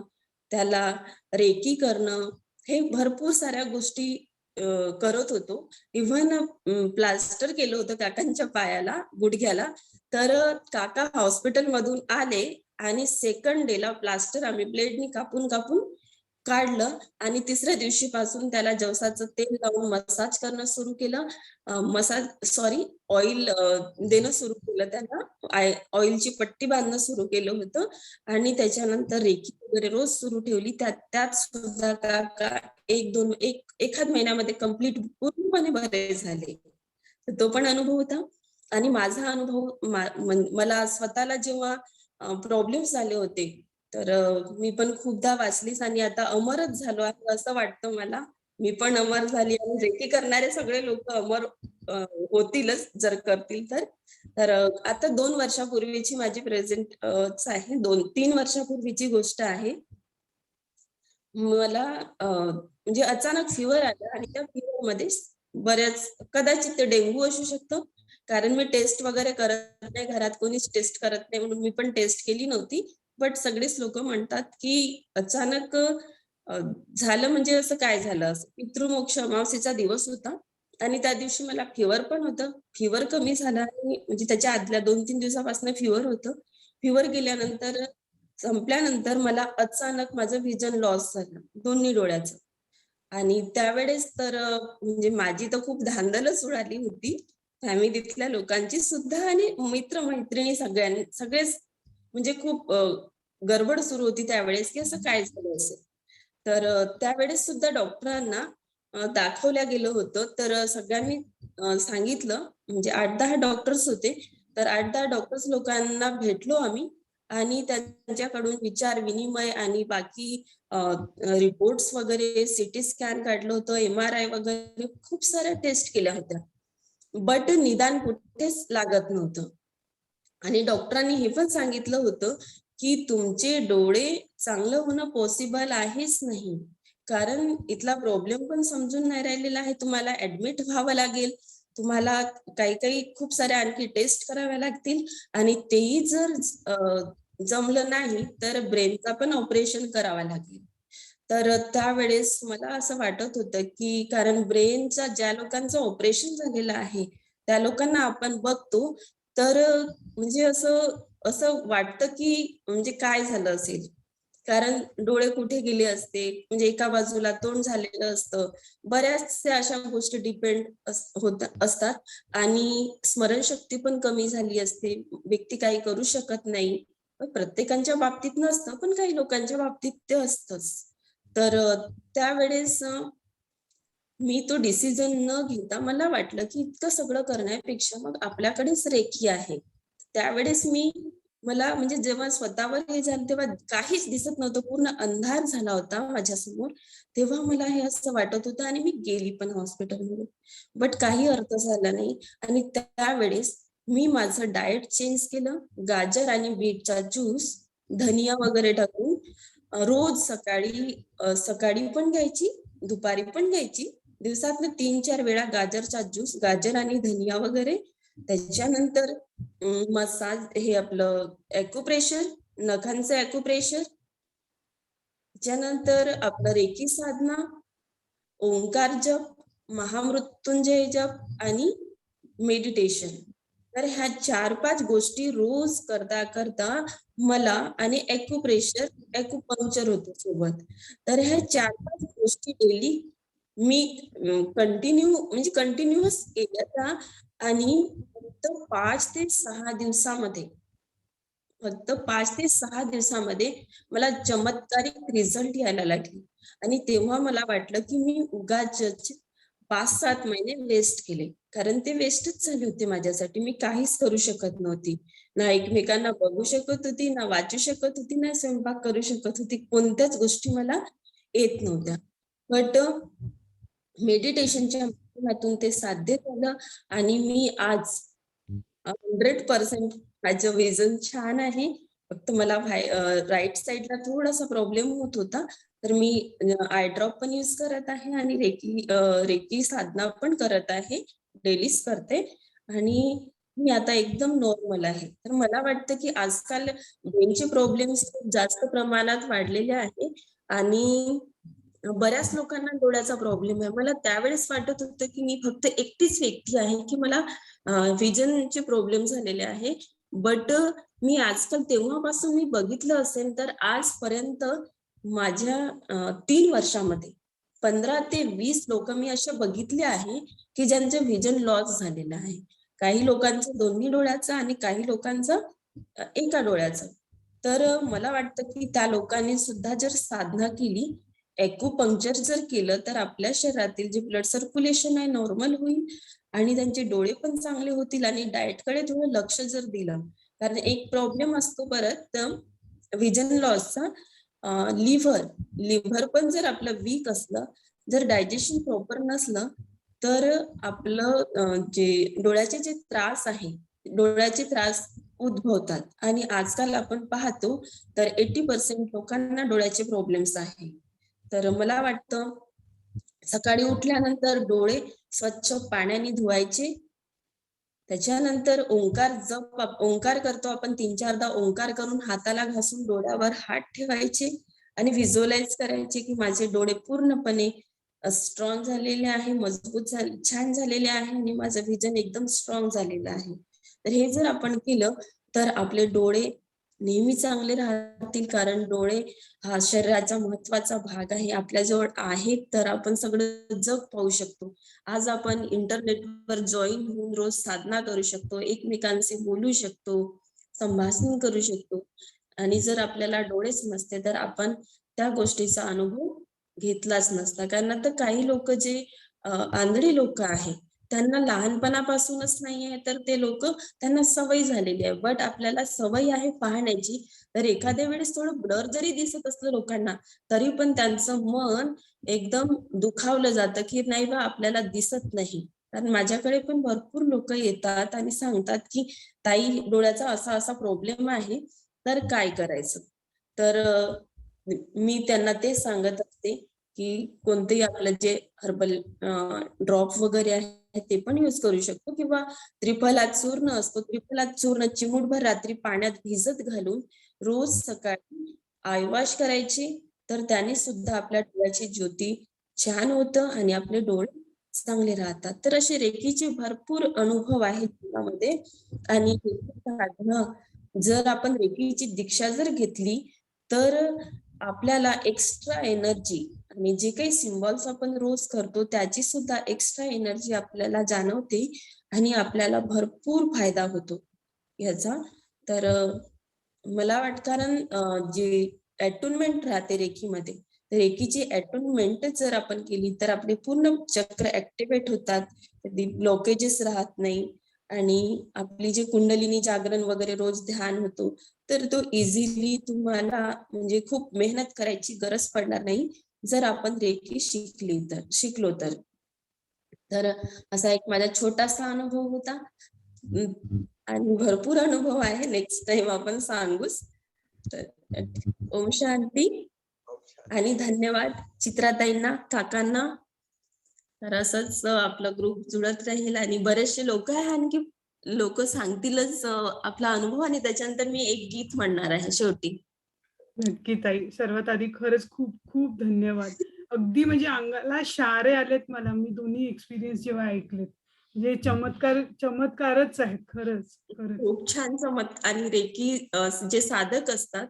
त्याला रेकी करणं, हे भरपूर साऱ्या गोष्टी करत होतो. इव्हन प्लास्टर केलं होतं काकांच्या पायाला, गुडघ्याला. तर काका हॉस्पिटल मधून आले आणि सेकंड डेला प्लास्टर आम्ही ब्लेडनी कापून काढलं आणि तिसऱ्या दिवशीपासून त्याला जवसाचं तेल लावून मसाज करणं सुरू केलं. ऑइल देणं सुरू केलं त्याला. ऑइलची पट्टी बांधणं सुरू केलं होतं आणि त्याच्यानंतर रेकी वगैरे रोज सुरू ठेवली. त्यात सुद्धा काका एखाद महिन्यामध्ये कम्प्लीट पूर्णपणे बरे झाले. तर तो पण अनुभव होता. आणि माझा अनुभव मला स्वतःला जेव्हा प्रॉब्लेम्स झाले होते, तर मी पण खूपदा वाचलीच आणि आता अमरच झालो आहे असं वाटतं मला. मी पण अमर झाली आणि रेकी करणारे सगळे लोक अमर होतीलच जर करतील तर. तर आता 2 वर्षापूर्वीची माझी प्रेझेंट आहे. 2-3 वर्षापूर्वीची गोष्ट आहे. मला म्हणजे अचानक फीवर आला आणि त्या फीवर मध्ये बऱ्याच कदाचित ते डेंग्यू असू शकतं. कारण मी टेस्ट वगैरे करत नाही, घरात कोणीच टेस्ट करत नाही म्हणून मी पण टेस्ट केली नव्हती. बट सगळेच लोक म्हणतात की अचानक झालं म्हणजे असं काय झालं असं. पितृमोक्ष अमावस्येचा दिवस होता आणि त्या दिवशी मला फीवर पण होतं. फीवर कमी झाला आणि म्हणजे त्याच्या आदल्या 2-3 दिवसापासून फीवर होतं. फीवर गेल्यानंतर संपल्यानंतर मला अचानक माझं विजन लॉस झालं दोन्ही डोळ्याचं. आणि त्यावेळेस तर म्हणजे माझी तर खूप धांदलच उडाली होती. फॅमिलीतल्या लोकांची सुद्धा आणि मित्र-मैत्रिणी सगळेच म्हणजे खूप गडबड सुरू होती त्यावेळेस की असं काय झालं असेल. तर त्यावेळेस सुद्धा डॉक्टरांना दाखवल्या गेलं होतं. तर सगळ्यांनी सांगितलं म्हणजे 8-10 डॉक्टर्स होते. तर 8-10 डॉक्टर्स लोकांना भेटलो आम्ही आणि त्यांच्याकडून विचार विनिमय आणि बाकी रिपोर्ट्स वगैरे सीटी स्कॅन काढलं होतं, MRI वगैरे खूप साऱ्या टेस्ट केल्या होत्या. बट निदान कुठेच लागत नव्हतं. आणि डॉक्टरांनी हे पण सांगितलं होतं की तुमचे डोळे चांगलं होणं पॉसिबल आहेच नाही. कारण इथला प्रॉब्लेम पण समजून नाही राहिलेला आहे. तुम्हाला ऍडमिट व्हावं लागेल. तुम्हाला काही खूप साऱ्या आणखी टेस्ट कराव्या लागतील आणि तेही जर जमलं नाही तर ब्रेनचा पण ऑपरेशन करावा लागेल. तर त्यावेळेस मला असं वाटत होतं की कारण ब्रेनचा ज्या लोकांचं ऑपरेशन झालेलं आहे त्या लोकांना आपण बघतो तर म्हणजे असं वाटतं की म्हणजे काय झालं असेल. कारण डोळे कुठे गेले असते म्हणजे एका बाजूला तोंड झालेलं असतं. बऱ्याचशा अशा गोष्टी डिपेंड होत असतात आणि स्मरणशक्ती पण कमी झाली असते. व्यक्ती काही करू शकत नाही. प्रत्येकाच्या बाबतीत नसतं पण काही लोकांच्या बाबतीत ते असतंच. तर त्यावेळेस मी तो डिसिजन न घेता मला वाटलं की इतकं सगळं करण्यापेक्षा मग आपल्याकडेच रेकी आहे. त्यावेळेस मला म्हणजे जेव्हा स्वतःवर हे झालं तेव्हा काहीच दिसत नव्हतं. पूर्ण अंधार झाला होता माझ्यासमोर. तेव्हा मला हे असं वाटत होतं आणि मी गेली पण हॉस्पिटलमध्ये. बट काही अर्थ झाला नाही आणि त्यावेळेस मी माझं डाएट चेंज केलं. गाजर आणि बीटचा ज्यूस, धनिया वगैरे टाकून रोज सकाळी पण घ्यायची, दुपारी पण घ्यायची. दिवसातनं 3-4 वेळा गाजरचा ज्यूस, गाजर आणि धनिया वगैरे. त्याच्यानंतर मसाज हे आपलं ॲक्युप्रेशर, नखांचं ॲक्युप्रेशर. त्याच्यानंतर आपलं रेकी साधना, ओंकार जप, महामृत्युंजय जप आणि मेडिटेशन. तर ह्या 4-5 गोष्टी रोज करता करता मला आणि ॲक्युपंक्चर होतं सोबत. तर ह्या 4-5 गोष्टी डेली मी कंटिन्यूअस केल्या त्या आणि फक्त 5 ते 6 दिवसामध्ये मला चमत्कारिक रिझल्ट यायला लागले. आणि तेव्हा मला वाटलं की मी उगाचच 5-7 महिने वेस्ट केले. कारण ते वेस्टच झाले होते माझ्यासाठी. मी काहीच करू शकत नव्हती. ना एकमेकांना बघू शकत होती, ना वाचू शकत होती, ना स्वयंपाक करू शकत होती. कोणत्याच गोष्टी मला येत नव्हत्या. बट मेडिटेशनच्या माध्यमातून ते साध्य झालं आणि मी आज 100% माझं विजन छान आहे. फक्त मला राईट साईडला थोडासा प्रॉब्लेम होत होता. तर मी आय ड्रॉप पण यूज करत आहे आणि रेकी साधना पण करत आहे. डेलीच करते आणि मी आता एकदम नॉर्मल आहे. तर मला वाटतं की आजकाल ब्रेनचे प्रॉब्लेम्स खूप जास्त प्रमाणात वाढलेले आहे आणि बऱ्याच लोकांना डोळ्याचा प्रॉब्लेम आहे. मला त्यावेळेस वाटत होतं की मी फक्त एकटीच व्यक्ती आहे की मला विजनचे प्रॉब्लेम झालेले आहे. बट मी आजकाल तेव्हापासून मी बघितलं असेल तर आजपर्यंत माझ्या 3 वर्षामध्ये 15 ते 20 लोक मी अशा बघितले आहे की ज्यांचं व्हिजन लॉस झालेलं आहे. काही लोकांचं दोन्ही डोळ्याचं आणि काही लोकांचं एका डोळ्याचं. तर मला वाटतं की त्या लोकांनी सुद्धा जर साधना केली, ॲक्युपंक्चर जर केलं, तर आपल्या शरीरातील जे ब्लड सर्क्युलेशन आहे नॉर्मल होईल आणि त्यांचे डोळे पण चांगले होतील आणि डाएटकडे थोडं लक्ष जर दिलं. कारण एक प्रॉब्लेम असतो परत व्हिजन लॉसचा, लिव्हर पण जर आपलं वीक असलं, जर डायजेशन प्रॉपर नसलं, तर आपलं जे डोळ्याचे जे त्रास आहे, डोळ्याचे त्रास उद्भवतात. आणि आजकाल आपण पाहतो तर 80% लोकांना डोळ्याचे प्रॉब्लेम्स आहे. तर मला वाटतं सकाळी उठल्यानंतर डोळे स्वच्छ पाण्याने धुवायचे. त्याच्यानंतर ओंकार करतो आपण 3-4दा ओंकार करून हाताला घासून डोळ्यावर हात ठेवायचे आणि व्हिज्युअलाइज करायचे की माझे डोळे पूर्णपणे स्ट्रॉंग झालेले आहे, मजबूत झाले, छान झालेले आहे आणि माझं व्हिजन एकदम स्ट्रॉंग झालेलं आहे. तर हे जर आपण केलं तर आपले डोळे नेहमी चांगले राहतील. कारण डोळे हा शरीराचा महत्वाचा भाग आहे. आपल्याजवळ आहेत तर आपण सगळं जग पाहू शकतो. आज आपण इंटरनेटवर जॉईन होऊन रोज साधना करू शकतो, एकमेकांशी बोलू शकतो, संभाषण करू शकतो. आणि जर आपल्याला डोळेच नसते तर आपण त्या गोष्टीचा अनुभव घेतलाच नसता. कारण आता काही लोक जे आंधळी लोक आहेत, त्यांना लहानपणापासूनच नाहीये, तर ते लोक त्यांना सवय झालेली आहे. बट आपल्याला सवय आहे पाहण्याची, तर एखाद्या वेळेस थोडं ब्लर जरी दिसत असलं लोकांना, तरी पण त्यांचं मन एकदम दुखावलं जातं की नाही बा आपल्याला दिसत नाही. कारण माझ्याकडे पण भरपूर लोक येतात आणि सांगतात की ताई डोळ्याचा असा असा प्रॉब्लेम आहे, तर काय करायचं. तर मी त्यांना ते सांगत असते की कोणतेही आपलं जे हर्बल ड्रॉप वगैरे आहे ते पण यूज करू शकतो, किंवा त्रिफला चूर्ण असतो, त्रिफला चूर्ण चिमूटभर रात्री पाण्यात भिजत घालून रोज सकाळी आय वॉश करायची. तर त्याने सुद्धा आपल्या डोळ्याची ज्योती छान होतं आणि आपले डोळे चांगले राहतात. तर असे रेकीचे भरपूर अनुभव आहेत जीवनामध्ये. आणि साधना जर आपण रेकीची दीक्षा जर घेतली तर आपल्याला एक्स्ट्रा एनर्जी आणि जे काही सिम्बॉल्स आपण रोज करतो त्याची सुद्धा एक्स्ट्रा एनर्जी आपल्याला जाणवते आणि आपल्याला भरपूर फायदा होतो याचा. तर मला वाटतं कारण जे अटुनमेंट राहते रेकीमध्ये, तर रेकीची अटुनमेंट जर आपण केली तर आपले पूर्ण चक्र ऍक्टिव्हेट होतात, ब्लॉकेजेस राहत नाही आणि आपली जे कुंडलिनी जागरण वगैरे रोज ध्यान होतो, तर तो इझिली तुम्हाला म्हणजे खूप मेहनत करायची गरज पडणार नाही जर आपण रेकी शिकलो तर. तर असा एक माझा छोटासा अनुभव होता आणि भरपूर अनुभव आहे, नेक्स्ट टाइम आपण सांगूच. तर ओम शांती आणि धन्यवाद चित्राताईंना, काकांना. तर असंच आपलं ग्रुप जुळत राहील आणि बरेचसे लोक आहे, आणखी लोक सांगतीलच आपला अनुभव आणि त्याच्यानंतर मी एक गीत म्हणणार आहे शेवटी. नक्की ताई. सर्वात आधी खरंच खूप खूप धन्यवाद. अगदी म्हणजे अंगाला शारे आलेत मला, मी दोन्ही एक्सपिरियन्स जेव्हा ऐकलेत. म्हणजे चमत्कारच आहेत खरंच, खरंच. खूप छान आणि रेकी जे साधक असतात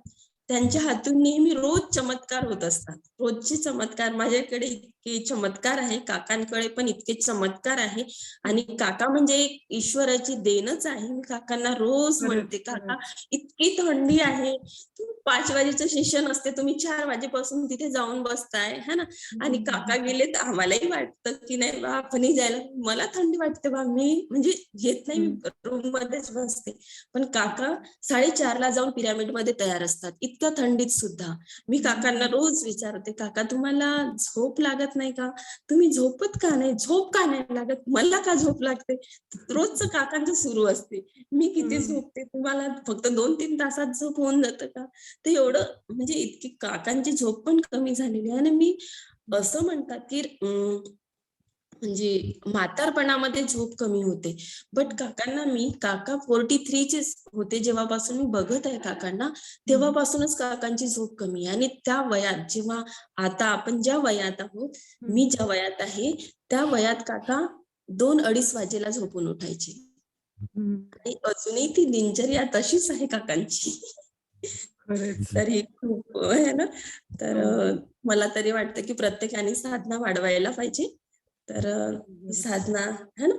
त्यांच्या हातून नेहमी रोज चमत्कार होत असतात. रोजचे चमत्कार माझ्याकडे इतके चमत्कार आहे, काकांकडे पण इतके चमत्कार आहे. आणि काका म्हणजे एक ईश्वराची देणच आहे. मी काकांना रोज म्हणते, काका इतकी थंडी आहे, 5 वाजेचं सेशन असते, तुम्ही 4 वाजेपासून तिथे जाऊन बसताय है ना. आणि काका गेले तर आम्हालाही वाटतं की नाही बा आपणही जायला. मला थंडी वाटते बा, मी म्हणजे येत नाही, मी रूम मध्येच बसते. पण काका 4:30ला जाऊन पिरामिड मध्ये तयार असतात, इतक्या थंडीत सुद्धा. मी काकांना रोज विचारते, काका तुम्हाला झोप लागत नाही का, तुम्ही झोपत का नाही, झोप का नाही लागत, मला का झोप लागते. रोजचं काकांचं सुरू असते, मी किती झोपते, तुम्हाला फक्त 2-3 तासात झोप होऊन जातं का. तर एवढं म्हणजे इतकी काकांची झोप पण कमी झालेली आहे. आणि मी असं म्हणतात की म्हणजे म्हातारपणामध्ये झोप कमी होते. बट काका 43चे होते जेव्हापासून मी बघत आहे काकांना, तेव्हापासूनच काकांची झोप कमी आहे. आणि त्या वयात जेव्हा आता आपण ज्या वयात आहोत, मी ज्या वयात आहे त्या वयात काका 2-2:30 वाजेला झोपून उठायचे. आणि अजूनही ती दिनचर्या तशीच आहे काकांची. खरंच. तर ही खूप आहे ना. तर हो. मला तरी वाटतं की प्रत्येकाने साधना वाढवायला पाहिजे. तर ही साधना है ना,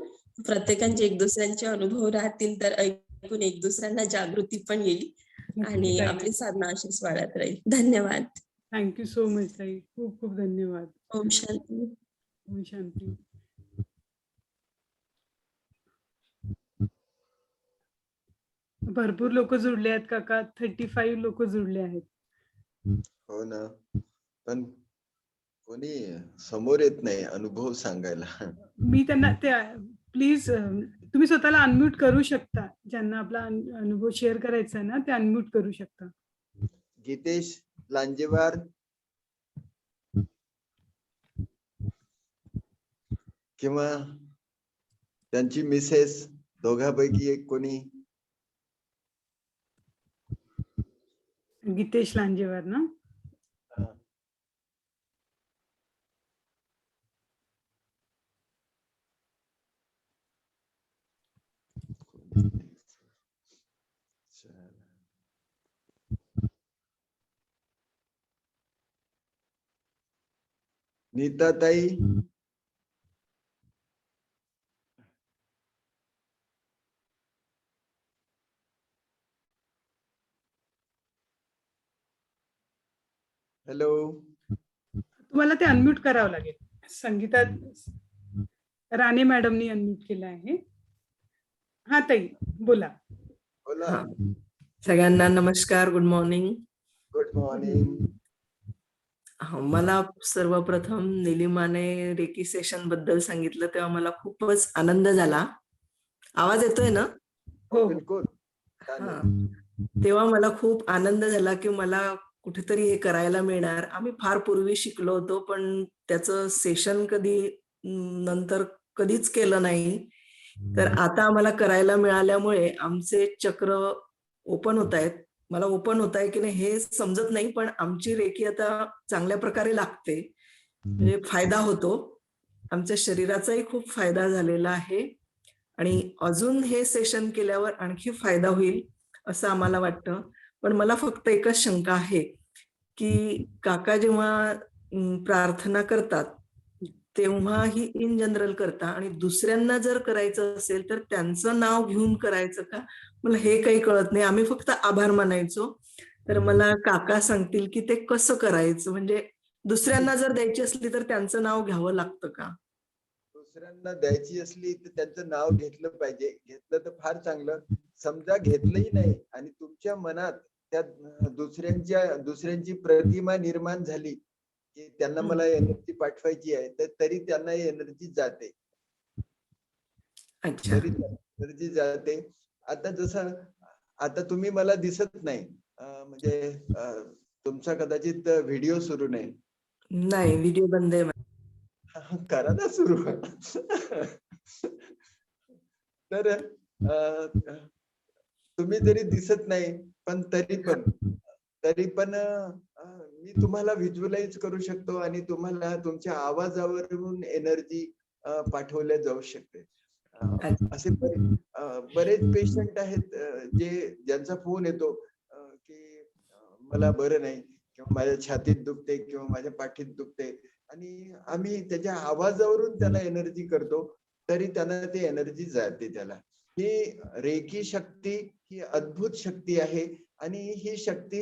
प्रत्येकाचे एक दुसऱ्यांचे अनुभव राहतील तर ऐकून एक दुसऱ्यांना जागृती पण येईल आणि आपली साधना अशीच वाढत राहील. धन्यवाद. थँक्यू सो मच ताई. खूप खूप धन्यवाद. ओम शांती. ओम शांती. भरपूर लोक जुळले आहेत काका. 35 लोक जुळले आहेत. हो ना, पण कोणी समोर येत नाही अनुभव सांगायला. मी त्यांना ते प्लीज तुम्ही स्वतःला अनम्यूट करू शकता. ज्यांना आपला अनुभव शेअर करायचा आहे ना, ते अनम्यूट करू शकता. गीतेश लांजेवार किंवा त्यांची मिसेस, दोघांपैकी एक कोणी. गीतेश लांजेवार ना? नीताताई, हॅलो. तुम्हाला ते अनम्यूट करावं लागेल. संगीता राणे मॅडमनी अनम्यूट केलं आहे. हा ताई बोला. बोला. हा. सगळ्यांना नमस्कार, गुड मॉर्निंग. Good morning. मला सर्वप्रथम निलिमाने रेकी सेशन बद्दल सांगितलं तेव्हा मला खूपच आनंद झाला. आवाज येतोय ना? हो बिलकुल. हा. तेव्हा मला खूप आनंद झाला की मला कुठेतरी हे करायला मिळणार. आम्ही फार पूर्वी शिकलो होतो पण त्याचं सेशन कधी नंतर कधीच केलं नाही. तर आता आम्हाला करायला मिळाल्यामुळे आमचे चक्र ओपन होत आहेत. मला ओपन होत आहे की नाही हे समजत नाही पण आमची रेकी आता चांगल्या प्रकारे लागते. म्हणजे फायदा होतो. आमच्या शरीराचाही खूप फायदा झालेला आहे आणि अजून हे सेशन केल्यावर आणखी फायदा होईल असं आम्हाला वाटतं. पण मला फक्त एकच शंका आहे की काका जेव्हा प्रार्थना करतात तेव्हा ही इन जनरल करता आणि दुसऱ्यांना जर करायचं असेल तर त्यांचं नाव घेऊन करायचं का? मला हे काही कळत नाही. आम्ही फक्त आभार मानायचो. तर मला काका सांगतील की ते कसं करायचं, म्हणजे दुसऱ्यांना जर द्यायची असली तर त्यांचं नाव घ्यावं लागतं का? दुसऱ्यांना द्यायची असली तर त्यांचं नाव घेतलं पाहिजे. घेतलं तर फार चांगलं. समजा घेतलंही नाही आणि तुमच्या मनात त्या दुसऱ्यांची प्रतिमा निर्माण झाली की त्यांना मला एनर्जी पाठवायची आहे तर तरी त्यांना एनर्जी जाते. अच्छा. तरी एनर्जी जाते. आता जसं आता तुम्ही मला दिसत नाही म्हणजे तुमचा कदाचित व्हिडिओ सुरू नाही. नाही, व्हिडिओ बंद आहे. करा ना सुरू. तर तुम्ही जरी दिसत नाही पण तरी पण मी तुम्हाला व्हिज्युअलाइज करू शकतो आणि तुम्हाला तुमच्या आवाजावरून एनर्जी पाठवल्या जाऊ शकते. असे बरेच पेशंट आहेत ज्यांचा फोन येतो की मला बरं नाही किंवा माझ्या छातीत दुखते किंवा माझ्या पाठीत दुखते आणि आम्ही त्याच्या आवाजावरून त्याला एनर्जी करतो तरी त्यांना ते एनर्जी जाते त्याला. ही रेकी शक्ती ही अद्भुत शक्ती आहे आणि ही शक्ती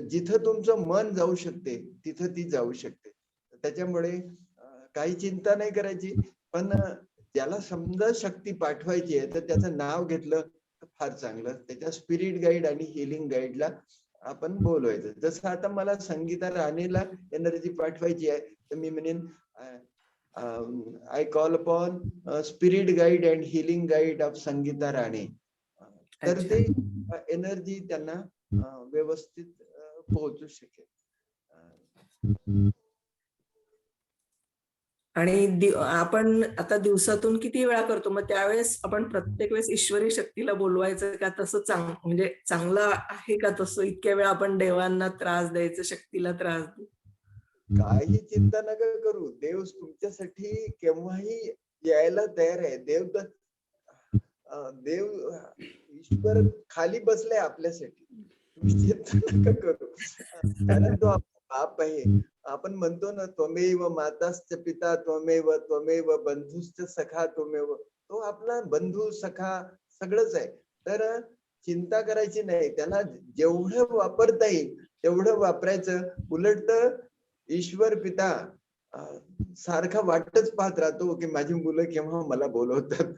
जिथं तुमचं मन जाऊ शकते तिथं ती जाऊ शकते. त्याच्यामुळे काही चिंता नाही करायची. पण ज्याला समजा शक्ती पाठवायची आहे तर त्याचं नाव घेतलं तर फार चांगलं. त्याच्या स्पिरिट गाईड आणि हिलिंग गाईडला आपण बोलवायचं. जसं आता मला संगीता राणेला एनर्जी पाठवायची आहे तर मी म्हणेन I call upon spirit guide and healing guide of Sangeeta Rane. तर ते एनर्जी त्यांना व्यवस्थित पोहोचू शकेल. आणि आपण आता दिवसातून किती वेळा करतो, मग त्यावेळेस आपण प्रत्येक वेळेस ईश्वरी शक्तीला बोलवायचं का? तसं म्हणजे चांगलं आहे का तसं इतक्या वेळा आपण देवांना त्रास द्यायचं, शक्तीला त्रास देऊ? काही चिंता नका करू. देव तुमच्यासाठी केव्हाही यायला तयार आहे. देव ईश्वर खाली बसलाय आपल्यासाठी. तुम्ही चिंता नका करू. कारण तो आपला बाप आहे. आपण म्हणतो ना, त्वमेव माताश्च पिता त्वमेव, त्वमेव बंधुश्च सखा त्वमेव. तो आपला बंधू सखा सगळंच आहे. तर चिंता करायची नाही. त्याला जेवढं वापरता येईल तेवढं वापरायचं. उलट तर ईश्वर पिता सारखा वाटच पाहत राहतो की माझी मुलं केव्हा मला बोलवतात.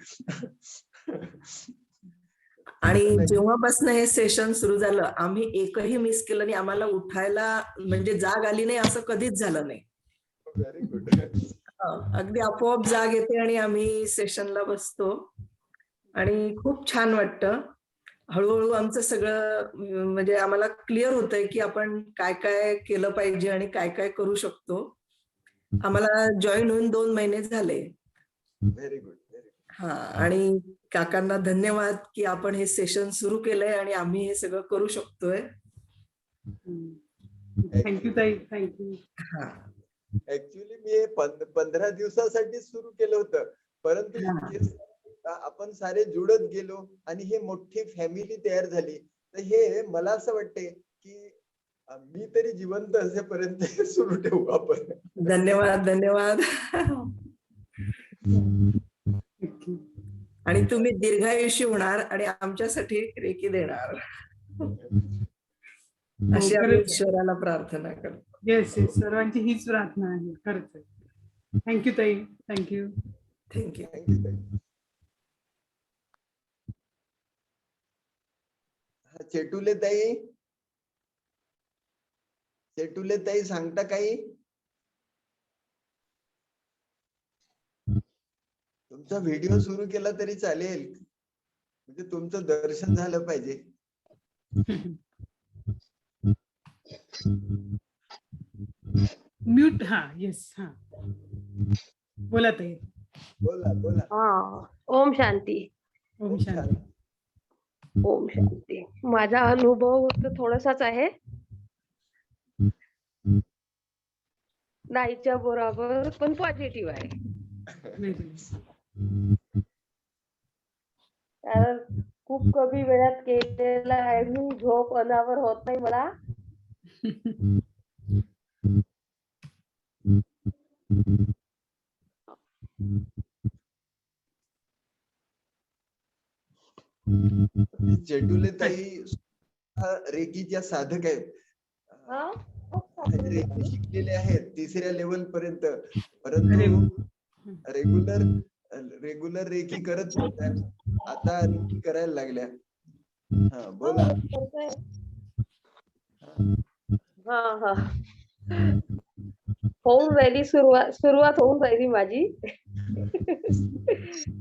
आणि जेव्हापासून हे सेशन सुरू झालं, आम्ही एकही मिस केलं नाही. आम्हाला उठायला म्हणजे जाग आली नाही असं कधीच झालं नाही. Very good. अगदी आपोआप जाग येते आणि आम्ही सेशनला बसतो आणि खूप छान वाटतं. हळूहळू आमचं सगळं म्हणजे आम्हाला क्लिअर होतंय की आपण काय काय केलं पाहिजे आणि काय काय करू शकतो. आम्हाला जॉईन होऊन 2 महिने झाले. Very good. हा, आणि काकांना धन्यवाद की आपण हे सेशन सुरू केलंय आणि आम्ही हे सगळं करू शकतोय. थँक्यू ताई, थँक्यू. हा, ऍक्च्युली मी हे 15 दिवसासाठी सुरू केलं होतं, परंतु हा. इतके आपण सारे जुळत गेलो आणि हे मोठी फॅमिली तयार झाली. तर हे मला असं वाटते की मी तरी जिवंत असेपर्यंत हे सुरू ठेवू आपण. धन्यवाद, धन्यवाद. नक्की. आणि तुम्ही दीर्घायुषी होणार आणि आमच्यासाठी रेकी देणार अशी आम्ही खरंच. ईश्वराला प्रार्थना करतो. येस येस, सर्वांची हीच प्रार्थना आहे. खरंच आहे. थँक्यू ताई, थँक्यू. थँक्यू. थँक्यू ताई. चेटुले ताई, चेटुले ताई सांगता काही? तुमचा व्हिडिओ सुरू केला तरी चालेल, म्हणजे तुमचं दर्शन झालं पाहिजे. म्यूट. हा, येस. हा, बोला ताई. बोला बोला. हा, ओम शांती. ओम शांती. ओम शांती. माझा अनुभव तर थोडासाच आहे. नाहीच्या बरोबर पण पॉझिटिव्ह आहे. Very nice. कारण खूप कमी वेळात केलेला आहे मी. झोप अनावर होत नाही मला. चेटुले ताई रेकीच्या साधक आहेत. हा? रेकी शिकलेले आहेत 3ऱ्या लेवल पर्यंत, अरे परंतु रेग्युलर रेकी करत नव्हत्या. आता रेकी करायला लागल्या. हा, बोला. करतोय. हा हा, होऊन राहिली सुरुवात होऊन राहिली माझी.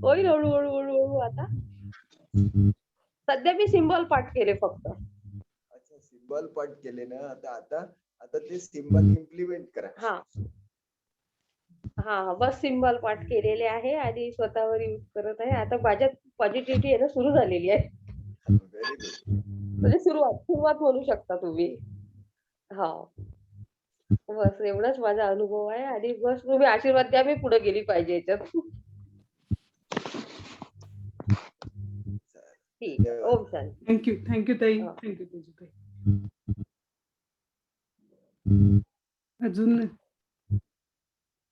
होईल हळूहळू हळूहळू. आता सध्या मी सिम्बॉल पाठ केले फक्त. अच्छा, सिम्बॉल पाठ केले ना. आता ते सिम्बॉल इम्प्लिमेंट करा. हा हा, बस सिम्बॉल पाठ केलेले आहे आणि स्वतःवर यूज करत आहे. आता माझ्यात पॉझिटिव्हिटी येणं सुरू झालेली आहे. Very good. म्हणजे सुरुवात म्हणू शकता तुम्ही. हा, बस एवढाच माझा अनुभव आहे आणि बस तुम्ही आशीर्वाद द्या, मी पुढे गेली पाहिजे याच्यात. ठीक आहे. ओम शांती. थँक्यू, थँक्यू ताई, हा. थँक्यू तेजू ताई. अजून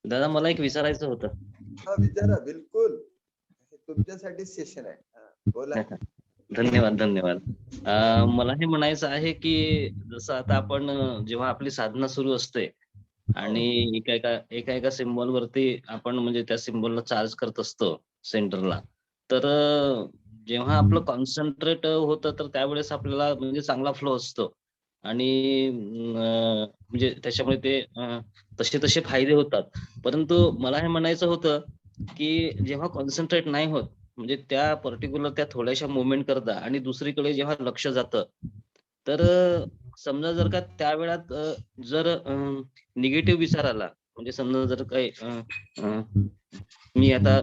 दादा मला एक विचारायचं होतं. हा, विचारा. बिलकुल, तुमच्यासाठी सेशन आहे. हा, बोला. धन्यवाद, धन्यवाद. मला हे म्हणायचं आहे की जसं आता आपण जेव्हा आपली साधना सुरू असते आणि एका सिम्बॉल वरती आपण म्हणजे त्या सिम्बॉलला चार्ज करत असतो सेंटरला, तर जेव्हा आपलं कॉन्सन्ट्रेट होतं तर त्यावेळेस आपल्याला म्हणजे चांगला फ्लो असतो आणि म्हणजे त्याच्यामुळे ते तसे फायदे होतात. परंतु मला हे म्हणायचं होतं की जेव्हा कॉन्सन्ट्रेट नाही होत म्हणजे त्या पर्टिक्युलर त्या थोड्याशा मुवमेंट करता आणि दुसरीकडे जेव्हा लक्ष जातं, तर समजा जर का त्या वेळात जर निगेटिव्ह विचार आला, म्हणजे समजा जर काही मी आता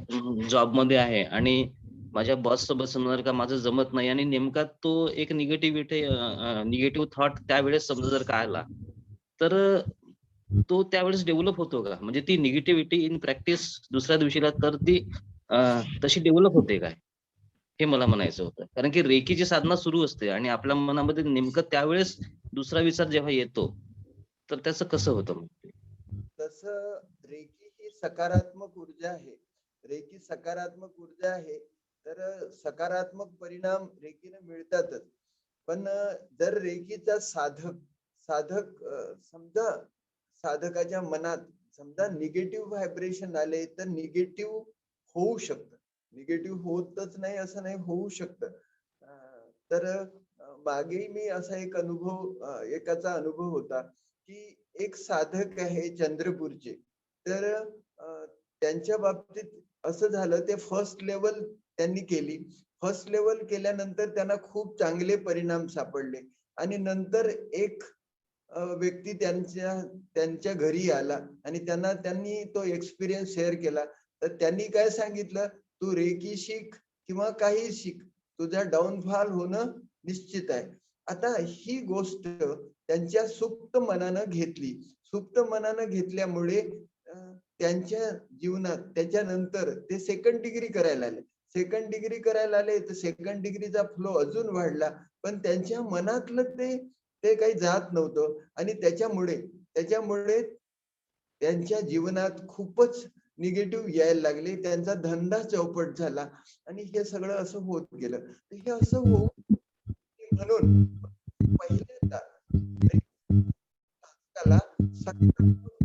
जॉब मध्ये आहे आणि माझ्या बॉस सोबत समजा का माझं जमत नाही आणि नेमका तो एक निगेटिव्ह थॉट त्यावेळेस समजा जर का आला, तर तो त्यावेळेस डेव्हलप होतो का? म्हणजे ती निगेटिव्हिटी इन प्रॅक्टिस दुसऱ्या दिवशीला तर ती तशी डेव्हलप होते काय? हे मला म्हणायचं होतं. कारण की रेकीची साधना सुरू असते आणि आपल्या मनामध्ये नेमकं त्यावेळेस दुसरा विचार जेव्हा येतो, तर त्याचं कसं होतं मग ते? तसं रेकी ही सकारात्मक ऊर्जा आहे. रेकी सकारात्मक ऊर्जा आहे, तर सकारात्मक परिणाम रेकीने मिळतातच. पण जर रेकीचा साधक समजा साधकाच्या मनात समजा निगेटिव्ह व्हायब्रेशन आले तर निगेटिव्ह होऊ शकतं. निगेटिव्ह होतच नाही असं नाही, होऊ शकतं. तर मागे मी असा एक एकाचा अनुभव होता की एक साधक आहे चंद्रपूरचे. तर त्यांच्या बाबतीत असं झालं, ते फर्स्ट लेवल त्यांनी केली. फर्स्ट लेवल केल्यानंतर त्यांना खूप चांगले परिणाम सापडले आणि नंतर एक व्यक्ती त्यांच्या घरी आला आणि त्यांनी तो एक्सपिरियन्स शेअर केला. तर त्यांनी काय सांगितलं, तू रेकी शिक किंवा काही शिक, तुझा डाऊनफॉल होणं निश्चित आहे. आता ही गोष्ट त्यांच्या सुप्त मनानं घेतली. सुप्त मनानं घेतल्यामुळे त्यांच्या जीवनात त्याच्यानंतर ते सेकंड डिग्री करायला आले. सेकंड डिग्री करायला आले तर सेकंड डिग्रीचा फ्लो अजून वाढला. पण त्यांच्या मनातलं ते काही जात नव्हतं आणि त्याच्यामुळे त्यांच्या जीवनात खूपच निगेटिव्ह यायला लागले. त्यांचा धंदा चौपट झाला आणि हे सगळं असं होत गेलं. तर हे असं होऊ म्हणून पहिल्यांदा त्याला सकारात्मक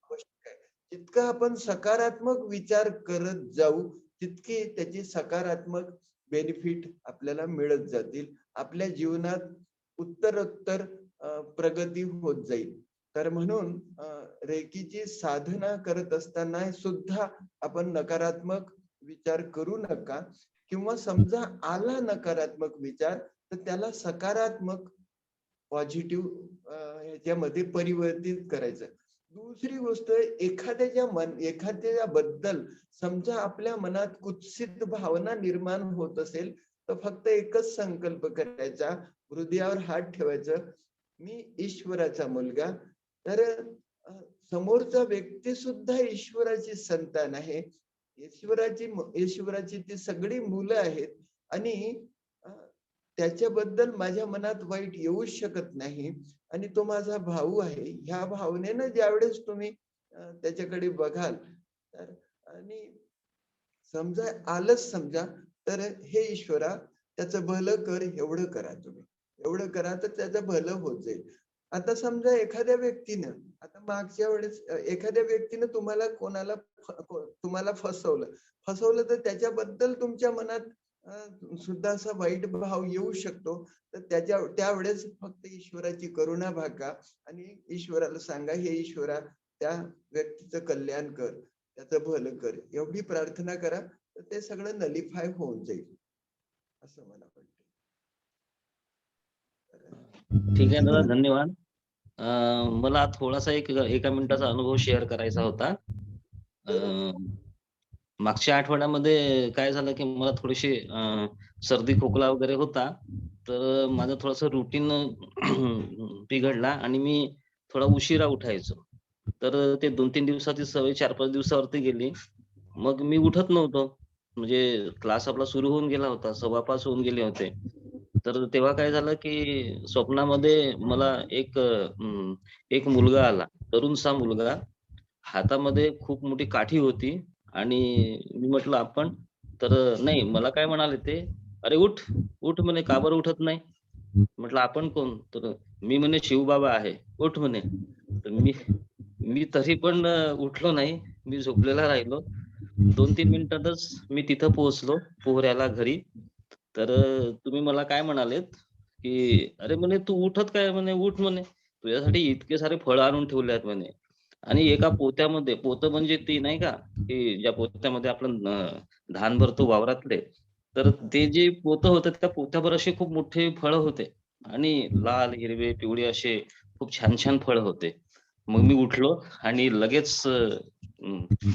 आवश्यक आहे. जितका आपण सकारात्मक विचार करत जाऊ, तितके त्याची सकारात्मक बेनिफिट आपल्याला मिळत जातील. आपल्या जीवनात उत्तरोत्तर प्रगती होत जाईल. तर म्हणून रेकीची साधना करत असताना सुद्धा आपण नकारात्मक विचार करू नका, किंवा समजा आला नकारात्मक विचार तर त्याला सकारात्मक पॉझिटिव्ह ह्याच्यामध्ये परिवर्तित करायचं. दुसरी गोष्ट, एखाद्याच्या बद्दल समजा आपल्या मनात कुत्सित भावना निर्माण होत असेल तर फक्त एकच संकल्प करायचा, हृदयावर हात ठेवायचं, मी ईश्वराचा मुलगा. तर समोरचा व्यक्ती सुद्धा ईश्वराची संतान आहे. ईश्वराची ती सगळी मुलं आहेत आणि त्याच्याबद्दल माझ्या मनात वाईट येऊच शकत नाही आणि तो माझा भाऊ आहे. ह्या भावनेनं ज्यावेळेस तुम्ही त्याच्याकडे बघाल तर, आणि समजा आलंच समजा, तर हे ईश्वरा त्याचं भलं कर, एवढं करा तुम्ही, एवढं करा तर त्याचं भलं होत जाईल. आता समजा एखाद्या व्यक्तीनं, आता मागच्या वेळेस एखाद्या व्यक्तीनं तुम्हाला फसवलं तर त्याच्याबद्दल तुमच्या मनात सुद्धा असा वाईट भाव येऊ शकतो. तर त्यावेळेस फक्त ईश्वराची करुणा भाका आणि ईश्वराला सांगा, हे ईश्वरा त्या व्यक्तीचं कल्याण कर, त्याचं भलं कर, एवढी प्रार्थना करा, तर ते सगळं नलिफाय होऊन जाईल असं मला वाटतं. ठीक आहे दादा, धन्यवाद. मला थोडासा एका मिनिटाचा अनुभव शेअर करायचा होता. मागच्या आठवड्यामध्ये काय झालं की मला थोडीशी सर्दी खोकला वगैरे होता. तर माझं थोडंसं रुटीन बिघडला आणि मी थोडा उशिरा उठायचो. तर ते 2-3 दिवसाची सवय 4-5 दिवसावरती गेली. मग मी उठत नव्हतो. म्हणजे क्लास आपला सुरू होऊन गेला होता. 5:15 होऊन गेले होते. तर तेव्हा काय झालं की स्वप्नामध्ये मला एक मुलगा आला. तरुणसा मुलगा. हातामध्ये खूप मोठी काठी होती आणि मी म्हटलं आपण, तर नाही मला काय म्हणाले ते, "अरे उठ, उठ" म्हणे, "का बरं उठत नाही?" म्हटलं, "आपण कोण?" तर मी म्हणे, "शिवबाबा आहे, उठ" म्हणे. तर मी मी तरी पण उठलो नाही. मी झोपलेला राहिलो. 2-3 मिनिटातच मी तिथं पोहोचलो पोहऱ्याला घरी. तर तुम्ही मला काय म्हणालेत, की "अरे," म्हणे, "तू उठत काय?" म्हणे, "उठ" म्हणे. "तुझ्यासाठी इतके सारे फळं आणून ठेवले आहेत" म्हणे. आणि एका पोत्यामध्ये, पोतं म्हणजे ती नाही का, की ज्या पोत्यामध्ये आपण धान भरतो वावरातले. तर ते जे पोतं होतं त्या पोत्याभर असे खूप मोठे फळं होते आणि लाल, हिरवे, पिवळे असे खूप छान-छान फळं होते. मग मी उठलो आणि लगेच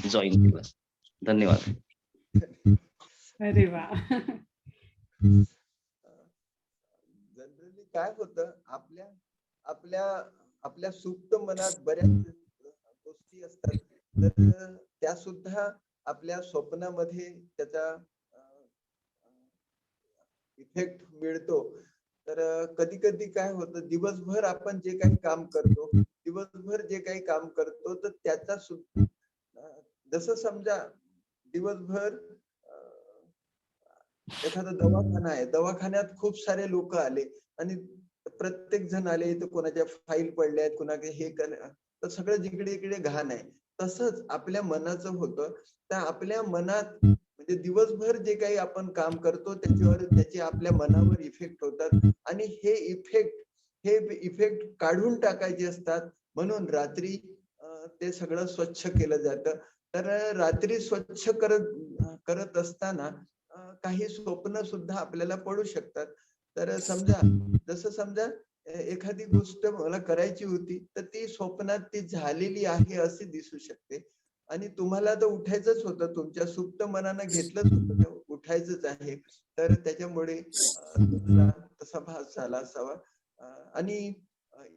जॉइन केलं. धन्यवाद. अरे वा. जनरली काय होतं, आपल्या आपल्या सुप्त मनात बऱ्याच गोष्टी असतात. तर त्या सुद्धा आपल्या स्वप्नामध्ये त्याचा इफेक्ट मिळतो. तर कधी कधी काय होतं, दिवसभर आपण जे काही काम करतो, तर त्याचा जसं समजा दिवसभर एखादा दवाखाना आहे, दवाखान्यात खूप सारे लोक आले आणि प्रत्येक जण आले, तर कोणाच्या फाईल पडल्यात, कोणाचे हे तर सगळं जिकडे इकडे घाण आहे. तसंच आपल्या मनाचं होतं. तर आपल्या मनात म्हणजे दिवसभर जे काही आपण काम करतो त्याचे आपल्या मनावर इफेक्ट होतात आणि हे इफेक्ट काढून टाकायचे असतात. म्हणून रात्री ते सगळं स्वच्छ केलं जातं. तर रात्री स्वच्छ करत असताना काही स्वप्न सुद्धा आपल्याला पडू शकतात. तर समजा एखादी गोष्ट मला करायची होती, तर ती स्वप्नात ती झालेली आहे अशी दिसू शकते आणि तुम्हाला तर उठायचंच होतं, तुमच्या सुप्त मनानं घेतलंच होतं, उठायचंच आहे. तर त्याच्यामुळे तुम्हाला तसा भास झाला असावा. आणि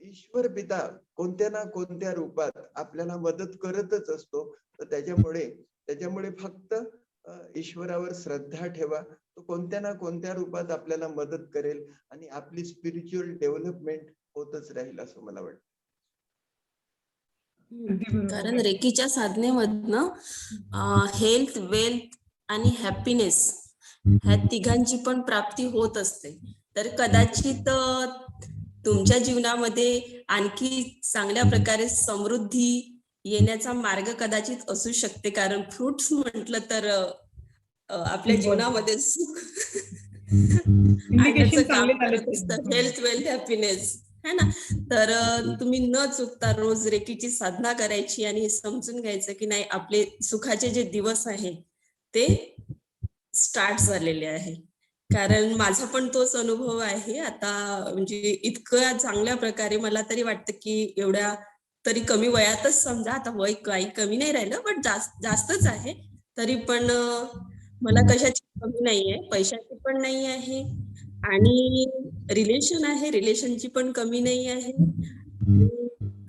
ईश्वर पिता कोणत्या ना कोणत्या रूपात आपल्याला मदत करतच असतो. तर त्याच्यामुळे फक्त ईश्वरावर श्रद्धा ठेवा. तो कोणत्या ना कोणत्या रूपात आपल्याला मदत करेल आणि आपली स्पिरिच्युअल डेव्हलपमेंट होतच राहील असं मला वाटतं. अगदी बरोबर कारण आहे. रेकीच्या साधनेमधनं हेल्थ, वेल्थ आणि हॅपीनेस ह्या तिघांची पण प्राप्ती होत असते. तर कदाचित तुमच्या जीवनामध्ये आणखी चांगल्या प्रकारे समृद्धी येण्याचा मार्ग कदाचित असू शकते. कारण फ्रुट्स म्हटलं तर आपल्या जीवनामध्ये सुख इंडिकेशन आणण्याचं चांगले काम झाले करत ते. असतं. हेल्थ, वेल्थ, हॅपीनेस है ना. तर तुम्ही न चुकता रोज रेकीची साधना करायची आणि हे समजून घ्यायचं की नाही, आपले सुखाचे जे दिवस आहे ते स्टार्ट झालेले आहे. कारण माझा पण तोच अनुभव आहे. आता म्हणजे इतकं चांगल्या प्रकारे मला तरी वाटतं की एवढ्या तरी कमी वयातच समजा, आता वय काही कमी नाही राहिलं, पण जास्तच आहे. तरी पण मला कशाची कमी नाहीये, पैशाची पण नाही आहे आणि रिलेशन आहे, रिलेशनची पण कमी नाही आहे.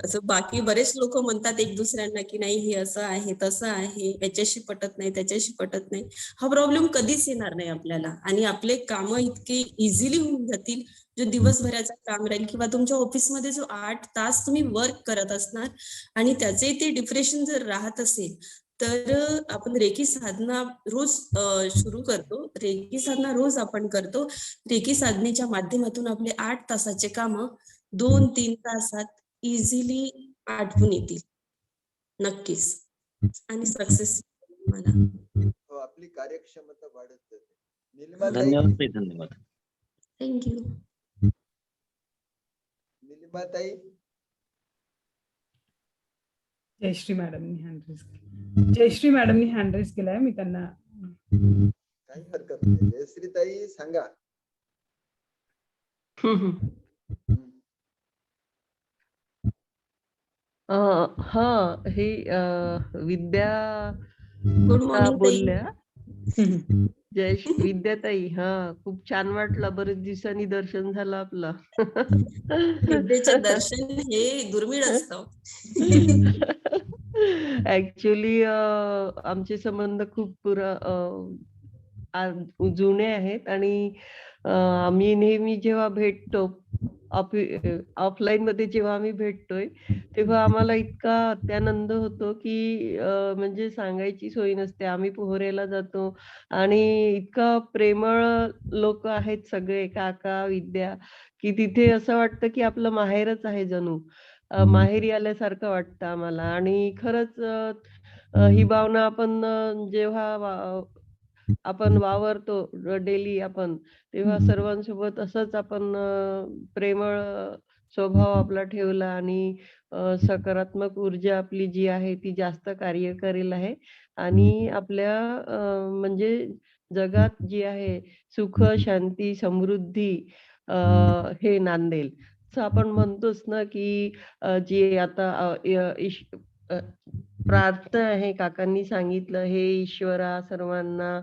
असं बाकी बरेच लोक म्हणतात एक दुसऱ्यांना की नाही हे असं आहे, तसं आहे, याच्याशी पटत नाही, त्याच्याशी पटत नाही. हा प्रॉब्लेम कधीच येणार नाही आपल्याला आणि आपले कामं इतके इझिली होऊन जातील. जो दिवसभराचा काम राहील किंवा तुमच्या ऑफिसमध्ये जो 8 तास तुम्ही वर्क करत असणार आणि त्याचे ते डिप्रेशन जर राहत असेल, तर आपण रेकी साधना रोज सुरू करतो. रेकी साधना रोज आपण करतो. रेकी साधनेच्या माध्यमातून आपले 8 तासाचे काम 2-3 तासात इझिली आठवून येतील. नक्कीच. आणि सक्सेस मला. हो, आपली कार्यक्षमता वाढत जाते. निलिमाताई, धन्यवाद ताई, धन्यवाद. थँक्यू. निलिमाताई, जयश्री मॅडमनी हँड रेज केला. जयश्री मॅडमनी हँड रेज केलाय, मी त्यांना. काही हरकत नाही. जयश्रीताई सांगा. हा, हे विद्या गुड मॉर्निंग ताई. बोलल्या. विद्याताई, हा, खूप छान वाटलं. बरेच दिवसांनी दर्शन झालं आपलं. विद्येचं दर्शन हे दुर्मिळ असतं. ऍक्च्युली आमचे संबंध खूप जुने आहेत आणि आम्ही नेहमी जेव्हा भेटतो ऑफलाईन मध्ये, जेव्हा आम्ही भेटतोय तेव्हा आम्हाला इतका अत्यानंद होतो की म्हणजे सांगायची सोय नसते. आम्ही पोहऱ्याला जातो आणि इतका प्रेमळ लोक आहेत सगळे, काका, विद्या, की तिथे असं वाटतं की आपलं माहेरच आहे जणू. माहेरी आल्यासारखं वाटतं आम्हाला. आणि खरंच ही भावना आपण जेव्हा आपण वावरतो डेली आपण, तेव्हा सर्वांसोबत असंच आपण प्रेमळ स्वभाव आपला ठेवला आणि सकारात्मक ऊर्जा आपली जी आहे ती जास्त कार्य करेल आहे आणि आपल्या म्हणजे जगात जी आहे सुख, शांती, समृद्धी हे नांदेल. असं आपण म्हणतोच ना की जी आता प्रार्थना आहे, काकांनी सांगितलं, हे ईश्वरा सर्वांना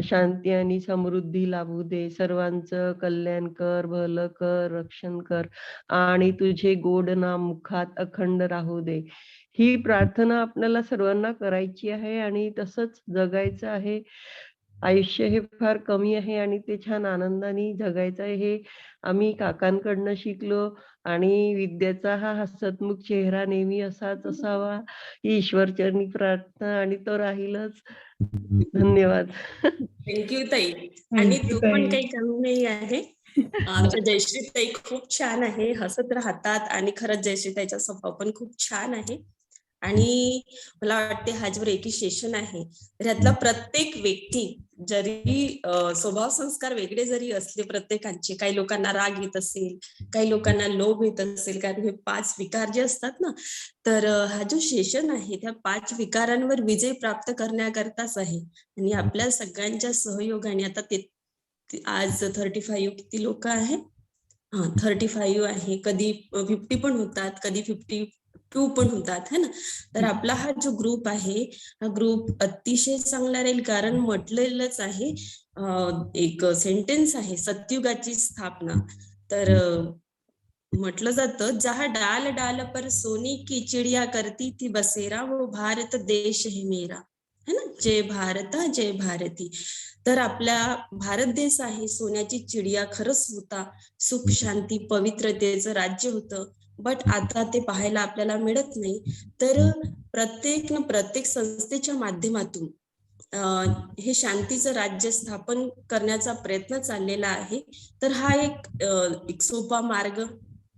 शांती आणि समृद्धी लाभू दे, सर्वांचं कल्याण कर, भलं कर, रक्षण कर आणि तुझे गोड नाम मुखात अखंड राहू दे. ही प्रार्थना आपल्याला सर्वांना करायची आहे आणि तसंच जगायचं आहे. आयुष्य हे फार कमी आहे आणि ते छान आनंदाने जगायचं आहे हे आम्ही काकांकडनं शिकलो आणि विद्याचा हा हसतमुख चेहरा नेहमी असाच असावा ही ईश्वरचरणी प्रार्थना आणि तो राहीलच. धन्यवाद. थँक्यू ताई. आणि थँक्यू तू पण ताई. काही कमी नाही आहे. आमच्या जयश्री ताई खूप छान आहे, हसत राहतात आणि खरंच जयश्री ताईचा स्वभाव पण खूप छान आहे. आणि मला वाटते हा जो रेकी सेशन आहे तर यातला प्रत्येक व्यक्ती जरी स्वभाव संस्कार वेगळे जरी असले प्रत्येकांचे, काही लोकांना राग येत असेल, काही लोकांना लोभ येत असेल, कारण हे 5 विकार जे असतात ना, तर हा जो सेशन आहे त्या 5 विकारांवर विजय प्राप्त करण्याकरताच आहे. आणि आपल्या सगळ्यांच्या सहयोगाने आता आज 35 किती लोक आहे? हा 35 आहे, कधी 50 पण होतात, कधी 52 पण होतात है ना. तर आपला हा जो ग्रुप आहे हा ग्रुप अतिशय चांगला राहील, कारण म्हटलेलंच आहे एक सेंटेन्स आहे सतयुगाची स्थापना. तर म्हटलं जातं जहा डाल डाल पर सोनी की चिड़िया करती थी बसेरा वो भारत देश है मेरा, है ना. जय भारता जय भारती. तर आपला भारत देश आहे सोन्याची चिडिया खरंच होता, सुख शांती पवित्रतेचं राज्य होतं. बट आता ते पाहायला आपल्याला मिळत नाही. तर प्रत्येक संस्थेच्या माध्यमातून हे शांतीचं राज्य स्थापन करण्याचा प्रयत्न चाललेला आहे. तर हा एक सोपा मार्ग,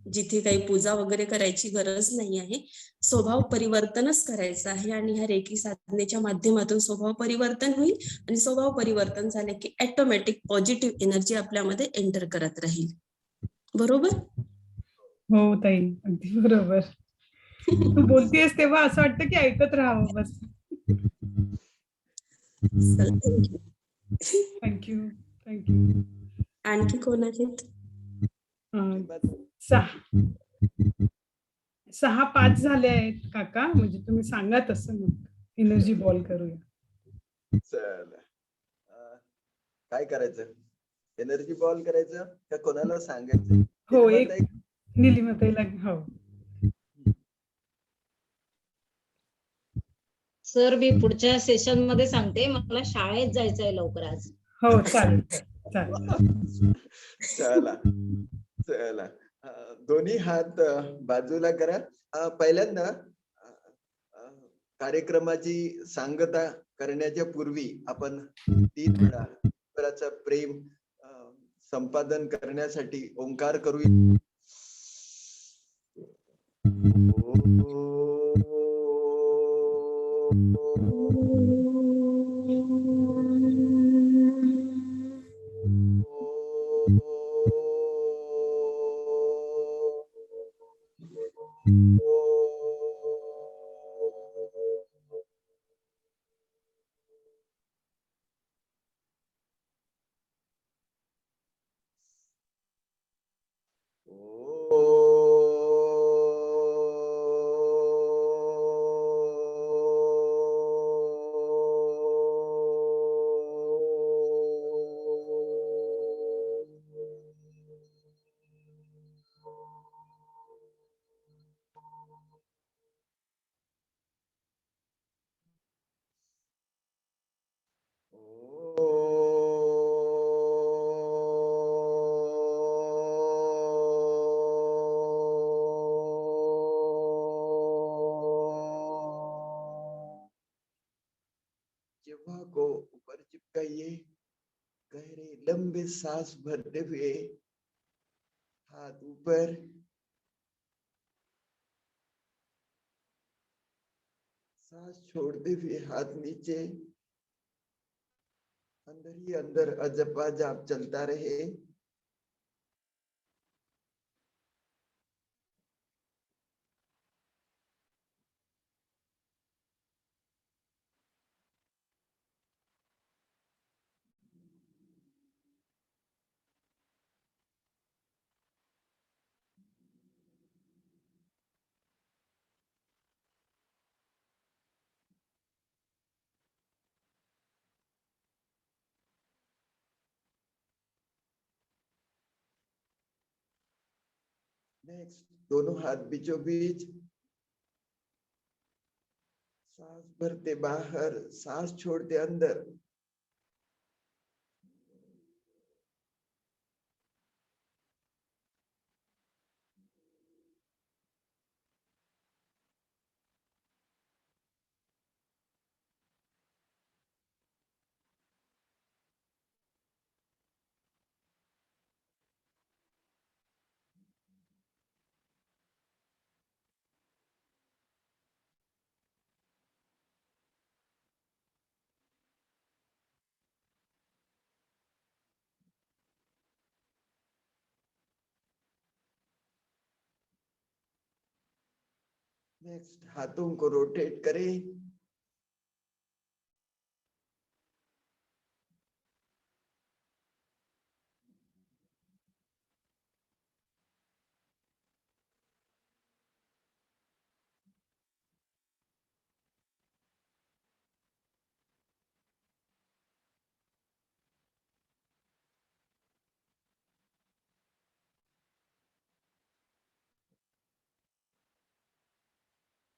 जिथे काही पूजा वगैरे करायची गरज नाही आहे, स्वभाव परिवर्तनच करायचं आहे. आणि ह्या रेकी साधनेच्या माध्यमातून स्वभाव परिवर्तन होईल आणि स्वभाव परिवर्तन झाले की ऑटोमॅटिक पॉझिटिव्ह एनर्जी आपल्यामध्ये एंटर करत राहील. बरोबर? हो ताई, अगदी बरोबर. तू बोलतेस तेव्हा असं वाटतं की ऐकत राहावं बस. थँक्यू. थँक्यू. थँक्यू. आणखी कोण आहेत? 6-5 झाले आहेत काका, म्हणजे तुम्ही सांगा तसं मग एनर्जी बॉल करूया. चला. काय करायचं? एनर्जी बॉल करायचं का कोणाला सांगायचं? हो, एक निलिमाताई, निलिमाताईला हो. सर मी पुढच्या सेशन मध्ये सांगते, मला शाळेत जायचंय लवकर आज. हो चालेल चालेल. चला चला. दोन्ही हात बाजूला करा. पहिल्यांदा कार्यक्रमाची सांगता करण्याच्या पूर्वी आपण 3 वेळा ईश्वराचं प्रेम संपादन करण्यासाठी ओंकार करूया. जेव्हा को ऊपर चिपकाइए, गहरे लंबे सांस भरते हुए हाथ ऊपर, सांस छोड़ते हुए हाथ नीचे, अंदर ही अंदर अजपा जाप चलता रहे. नेक्स्ट, दोनों हाथ बीचों बीच, सांस भरते बाहर, सांस छोड़ते अंदर. नेक्स्ट, हाथों को रोटेट करें।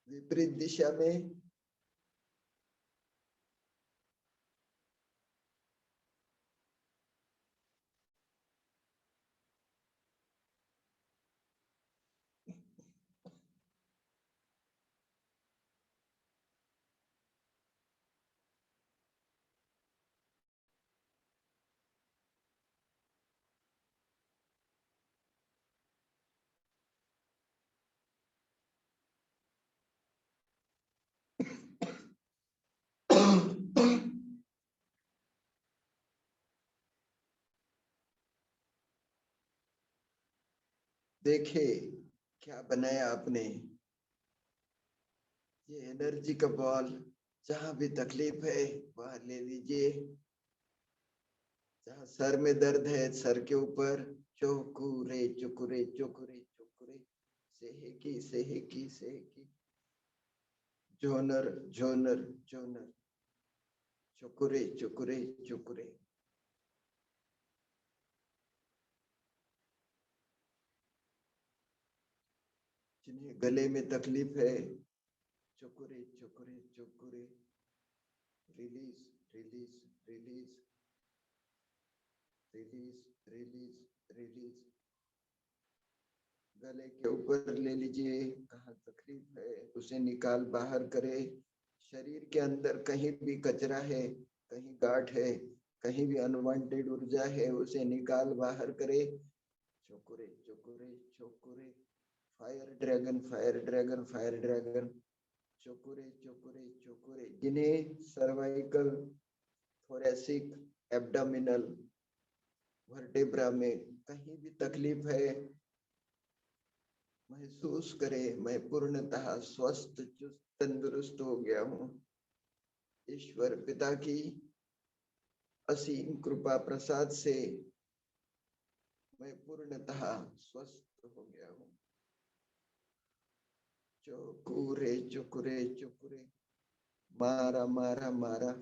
विपरीत दिशा में देखे क्या बनाया आपने। ये एनर्जी का बॉल, जहां भी तकलीफ है वहां ले लीजिए। जहां सर में दर्द है, सर के ऊपर चोकुरे चुकुरे चुकुरे चुकुरे, सेहेकी सेहेकी सेहेकी, जोनर जोनर जोनर, चुकुरे चुकुरे चुकुरे। जिन्हें गले में तकलीफ है, चुकुरे चुकुरे चुकुरे, release release release release release release. गले के ऊपर ले लीजिए, कहाँ तकलीफ है उसे निकाल बाहर करे। शरीर के अंदर कहीं भी कचरा है, कहीं गांठ है, कहीं भी अनवांटेड ऊर्जा है, उसे निकाल बाहर करे। चुकुरे चुकुरे चुकुरे, fire dragon fire dragon fire dragon, चुकुरे चुकुरे चुकुरे। जिन्हें सर्वाइकल, थोरेसिक, एब्डोमिनल, वर्टेब्रा में कहीं भी तकलीफ है, महसूस करे मैं पूर्णतः स्वस्थ चुस्त तंदुरुस्त हो गया हूँ। ईश्वर पिता की असीम कृपा प्रसाद से मैं पूर्णतः स्वस्थ हो गया हूँ। चुकुरे चुकुरे चुकुरे, मारा मारा मारा,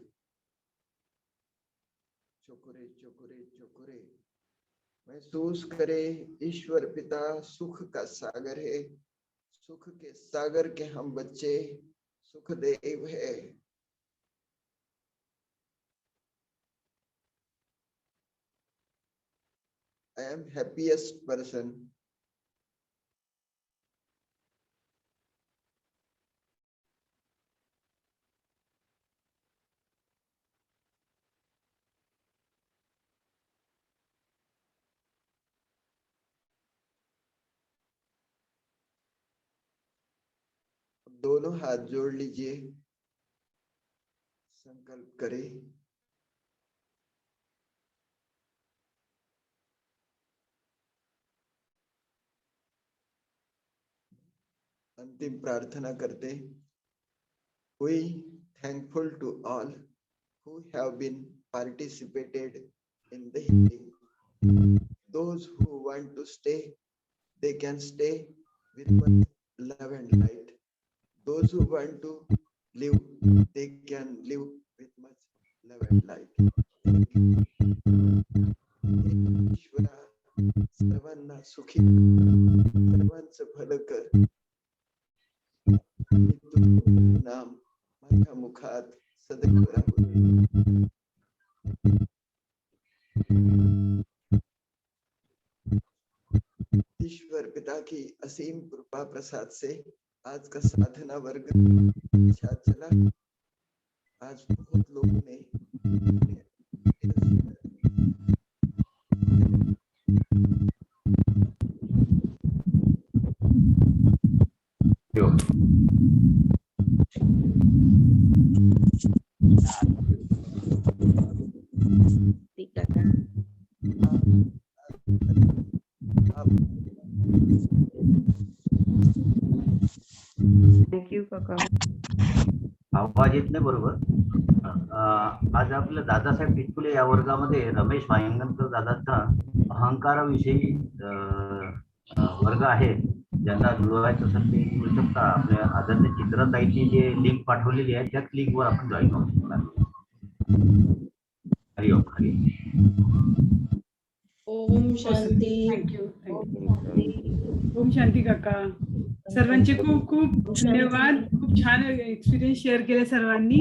चुकुरे चुकुरे चुकुरे। महसूस करे ईश्वर पिता सुख का सागर है, सुख के सागर के हम बच्चे सुखदेव है। I am happiest person. दोनों हाथ जोड़ लीजिए, संकल्प करें। अंतिम प्रार्थना करते। We thankful to all who have been participated in the healing. Those who want to stay, they can stay with much love and light. Those who want to live, they can live with much love and light. ईश्वरा सर्वांना सुखी, सर्वांचं भलं कर. नाम माझ्या मुखात सदैव राहू दे. ईश्वर पिता की असीम कृपा प्रसाद से आज का साधना वर्ग अच्छा चला। आज बहुत लोगों ने थँक्यू काका. आवाज येत नाही बरोबर. आज आपलं दादासाहेब पिचकुले या वर्गामध्ये रमेश भायंगणकर दादाचा अहंकाराविषयी वर्ग आहे. ज्यांना जुळवायचं असेल ते येऊ शकता. आपल्या आदरणीय चित्रताईची जे लिंक पाठवलेली आहे त्याच लिंकवर आपण जॉईन होऊ शकणार. हरिओम. ओम शांती. ओम शांती काका. सर्वांचे खूप खूप धन्यवाद. खूप छान एक्सपिरियन्स शेअर केले सर्वांनी.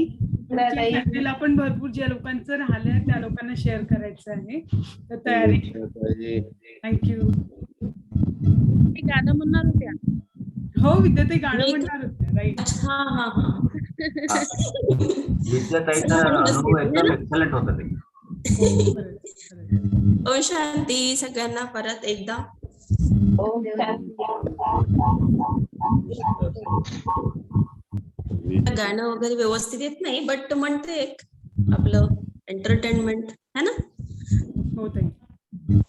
चॅनलला पण भरपूर ज्या लोकांचं राहिलंय त्या लोकांना शेअर करायचं आहे. तर तयारी. थँक्यू. गाणं म्हणणार होत्या. हो विद्याताई गाणं म्हणणार होत्या. राईट. विद्याताईचा अनुभव एकदम एक्सलंट होता ते. ओम शांती सगळ्यांना परत एकदा. गाणं वगैरे व्यवस्थित येत नाही बट म्हणते एक आपलं एंटरटेनमेंट है ना. हो ताई.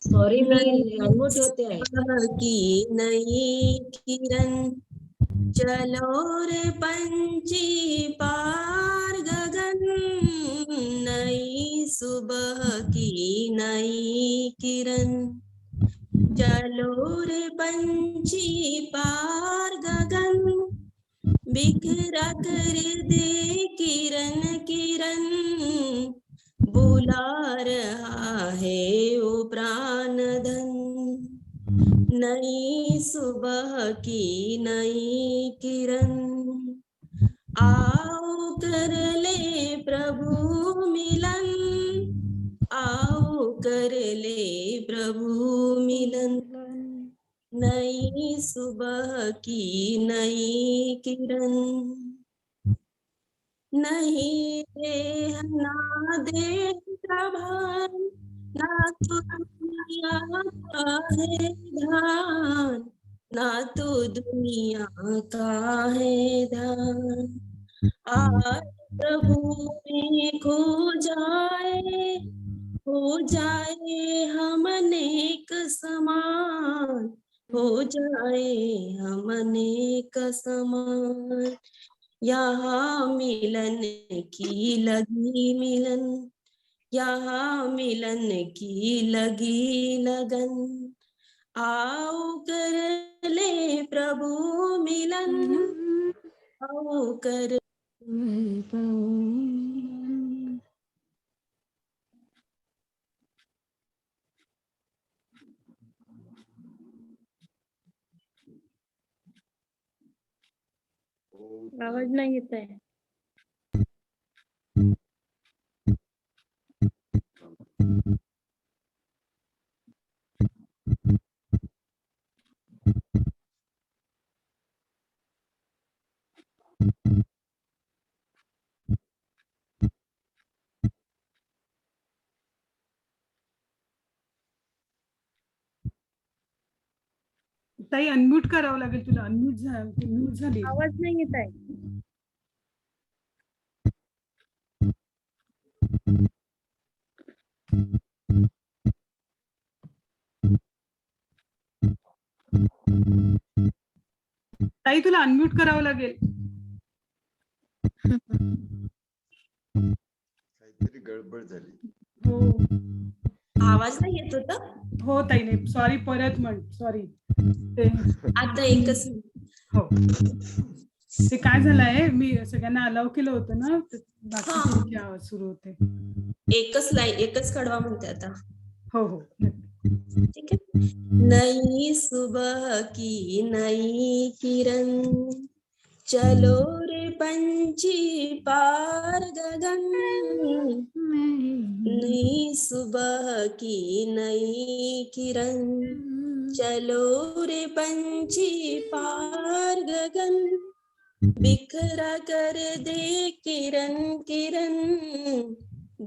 सॉरी मी अनम्यूट होते. की नई किरण चलो रे पंछी पार गगन, नई सुबह की नई किरण, चलो रे पंछी पार गगन, बिखरा कर दे किरण किरण, बुला रहा है वो प्राण धन, नई सुबह की नई किरण, आओ कर ले प्रभु मिलन, आओ कर ले प्रभु मिलन, नई सुबह की नई किरण, नहीं देह ना देह का भान, ना तो दुनिया का है ध्यान, ना तो दुनिया का है ध्यान, आज प्रभु में खो जाए हम अनेक समान, हो जाए हम अनेक समान, यहाँ मिलन की लगी मिलन, यहाँ मिलन की लगी लगन, आओ कर ले प्रभु मिलन, आओ कर आवाज नाही येत आहे. ताई अनम्यूट करावं लागेल तुला. म्यूट झाली. आवाज नाही येत आहे. ताई तुला अनम्यूट करावं लागेल. काहीतरी गडबड झाली. हो आवाज नाही येत होता. हो ताई नाही. सॉरी परत म्हण. सॉरी. आता एकच हो ते काय झालंय मी सगळ्यांना अलाव केलं होतं ना बाकी आवाज सुरू होते. एकच लाईन एकच कडवा म्हणते आता. हो हो ठीक है. नई सुबह की नई किरण, चलो रे पंछी पार गगन, नई सुबह की नई किरण, चलो रे पंछी पार गगन, बिखरा कर दे किरण किरण,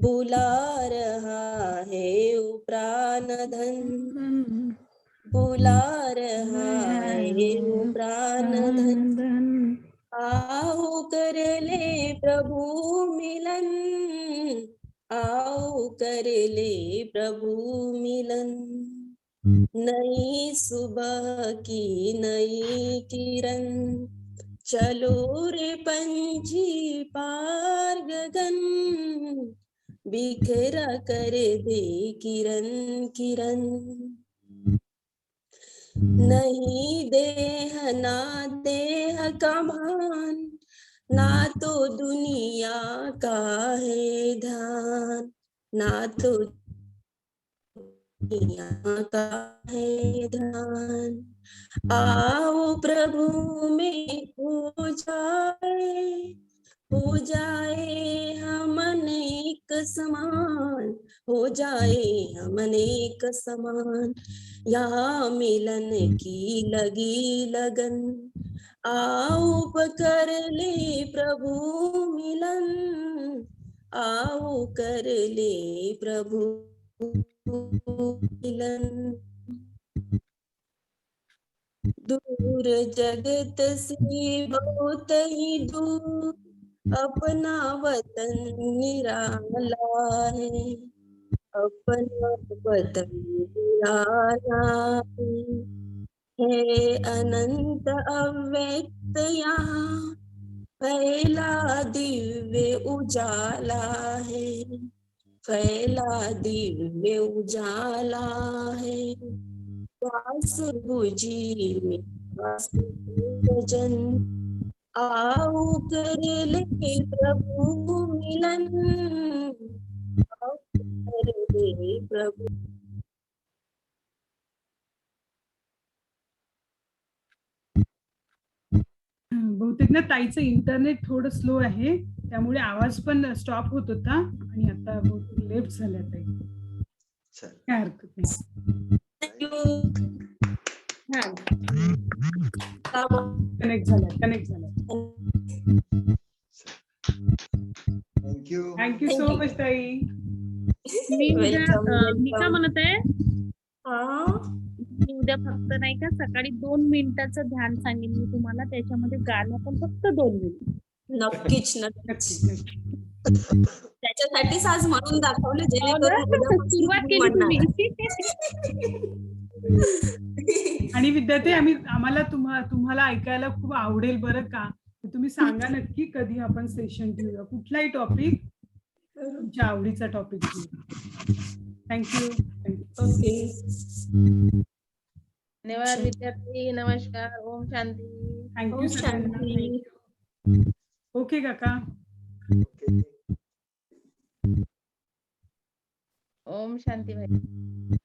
बुला रहा है वो प्राण धन, बुला रहा है वो प्राण धन, आओ कर ले प्रभु मिलन, आओ कर ले प्रभु मिलन, नई सुबह की नई किरण, चलो रे पंछी पार गगन, बिखरा कर दे किरण किरण। नहीं देह ना देह का भान, ना तो दुनिया का है ध्यान, ना तो दुनिया का है ध्यान। आओ प्रभु में हो जाए हम अनेक समान, हो जाए हम अनेक समान। यहाँ मिलन की लगी लगन, आओ पकड़ ले प्रभु मिलन, आओ कर ले प्रभु मिलन। दूर जगत से बहुत ही दूर, अपना वतन निराला है, अपना वतन निराला है। अनंत अव्यक्त यहाँ फैला दिव्य उजाला है, फैला दिव्य उजाला है। वास बुझी में वास भजन, आओ कर ले प्रभु मिलन, आओ कर ले प्रभु। बहुतेक ना ताईचं इंटरनेट थोडं स्लो आहे, त्यामुळे आवाज पण स्टॉप होत होता आणि आता बहुतेक लेफ्ट झाल्या ताई. चल. काय हरकत नाही. कनेक्ट झाल्या. Thank you. Thank you so Thank you. Much ताई. मी उद्या Welcome, मी काय welcome. म्हणत आहे, हा मी उद्या फक्त नाही का सकाळी 2 मिनिटाचं ध्यान सांगेन मी तुम्हाला, त्याच्यामध्ये गाणं पण फक्त 2 मिनिट. नक्कीच नक्की नक्कीच. नक्की. त्याच्यासाठीच आज म्हणून दाखवलं, हो ना? जेणेकरून उद्यापासून सुरुवात तुम्ही केली म्हणणार. तुम्ही. आणि विद्यार्थी आम्हाला तुम्हाला ऐकायला खूप आवडेल बरं का. तुम्ही सांगा नक्की कधी आपण सेशन ठेवूया, कुठलाही टॉपिक, तुमच्या आवडीचा टॉपिक घेऊ. थँक्यू. ओके. धन्यवाद विद्यार्थी. नमस्कार. ओम शांती. थँक्यू ओम सगळ्यांना. शांती. ओके काका. ओम शांती भाई.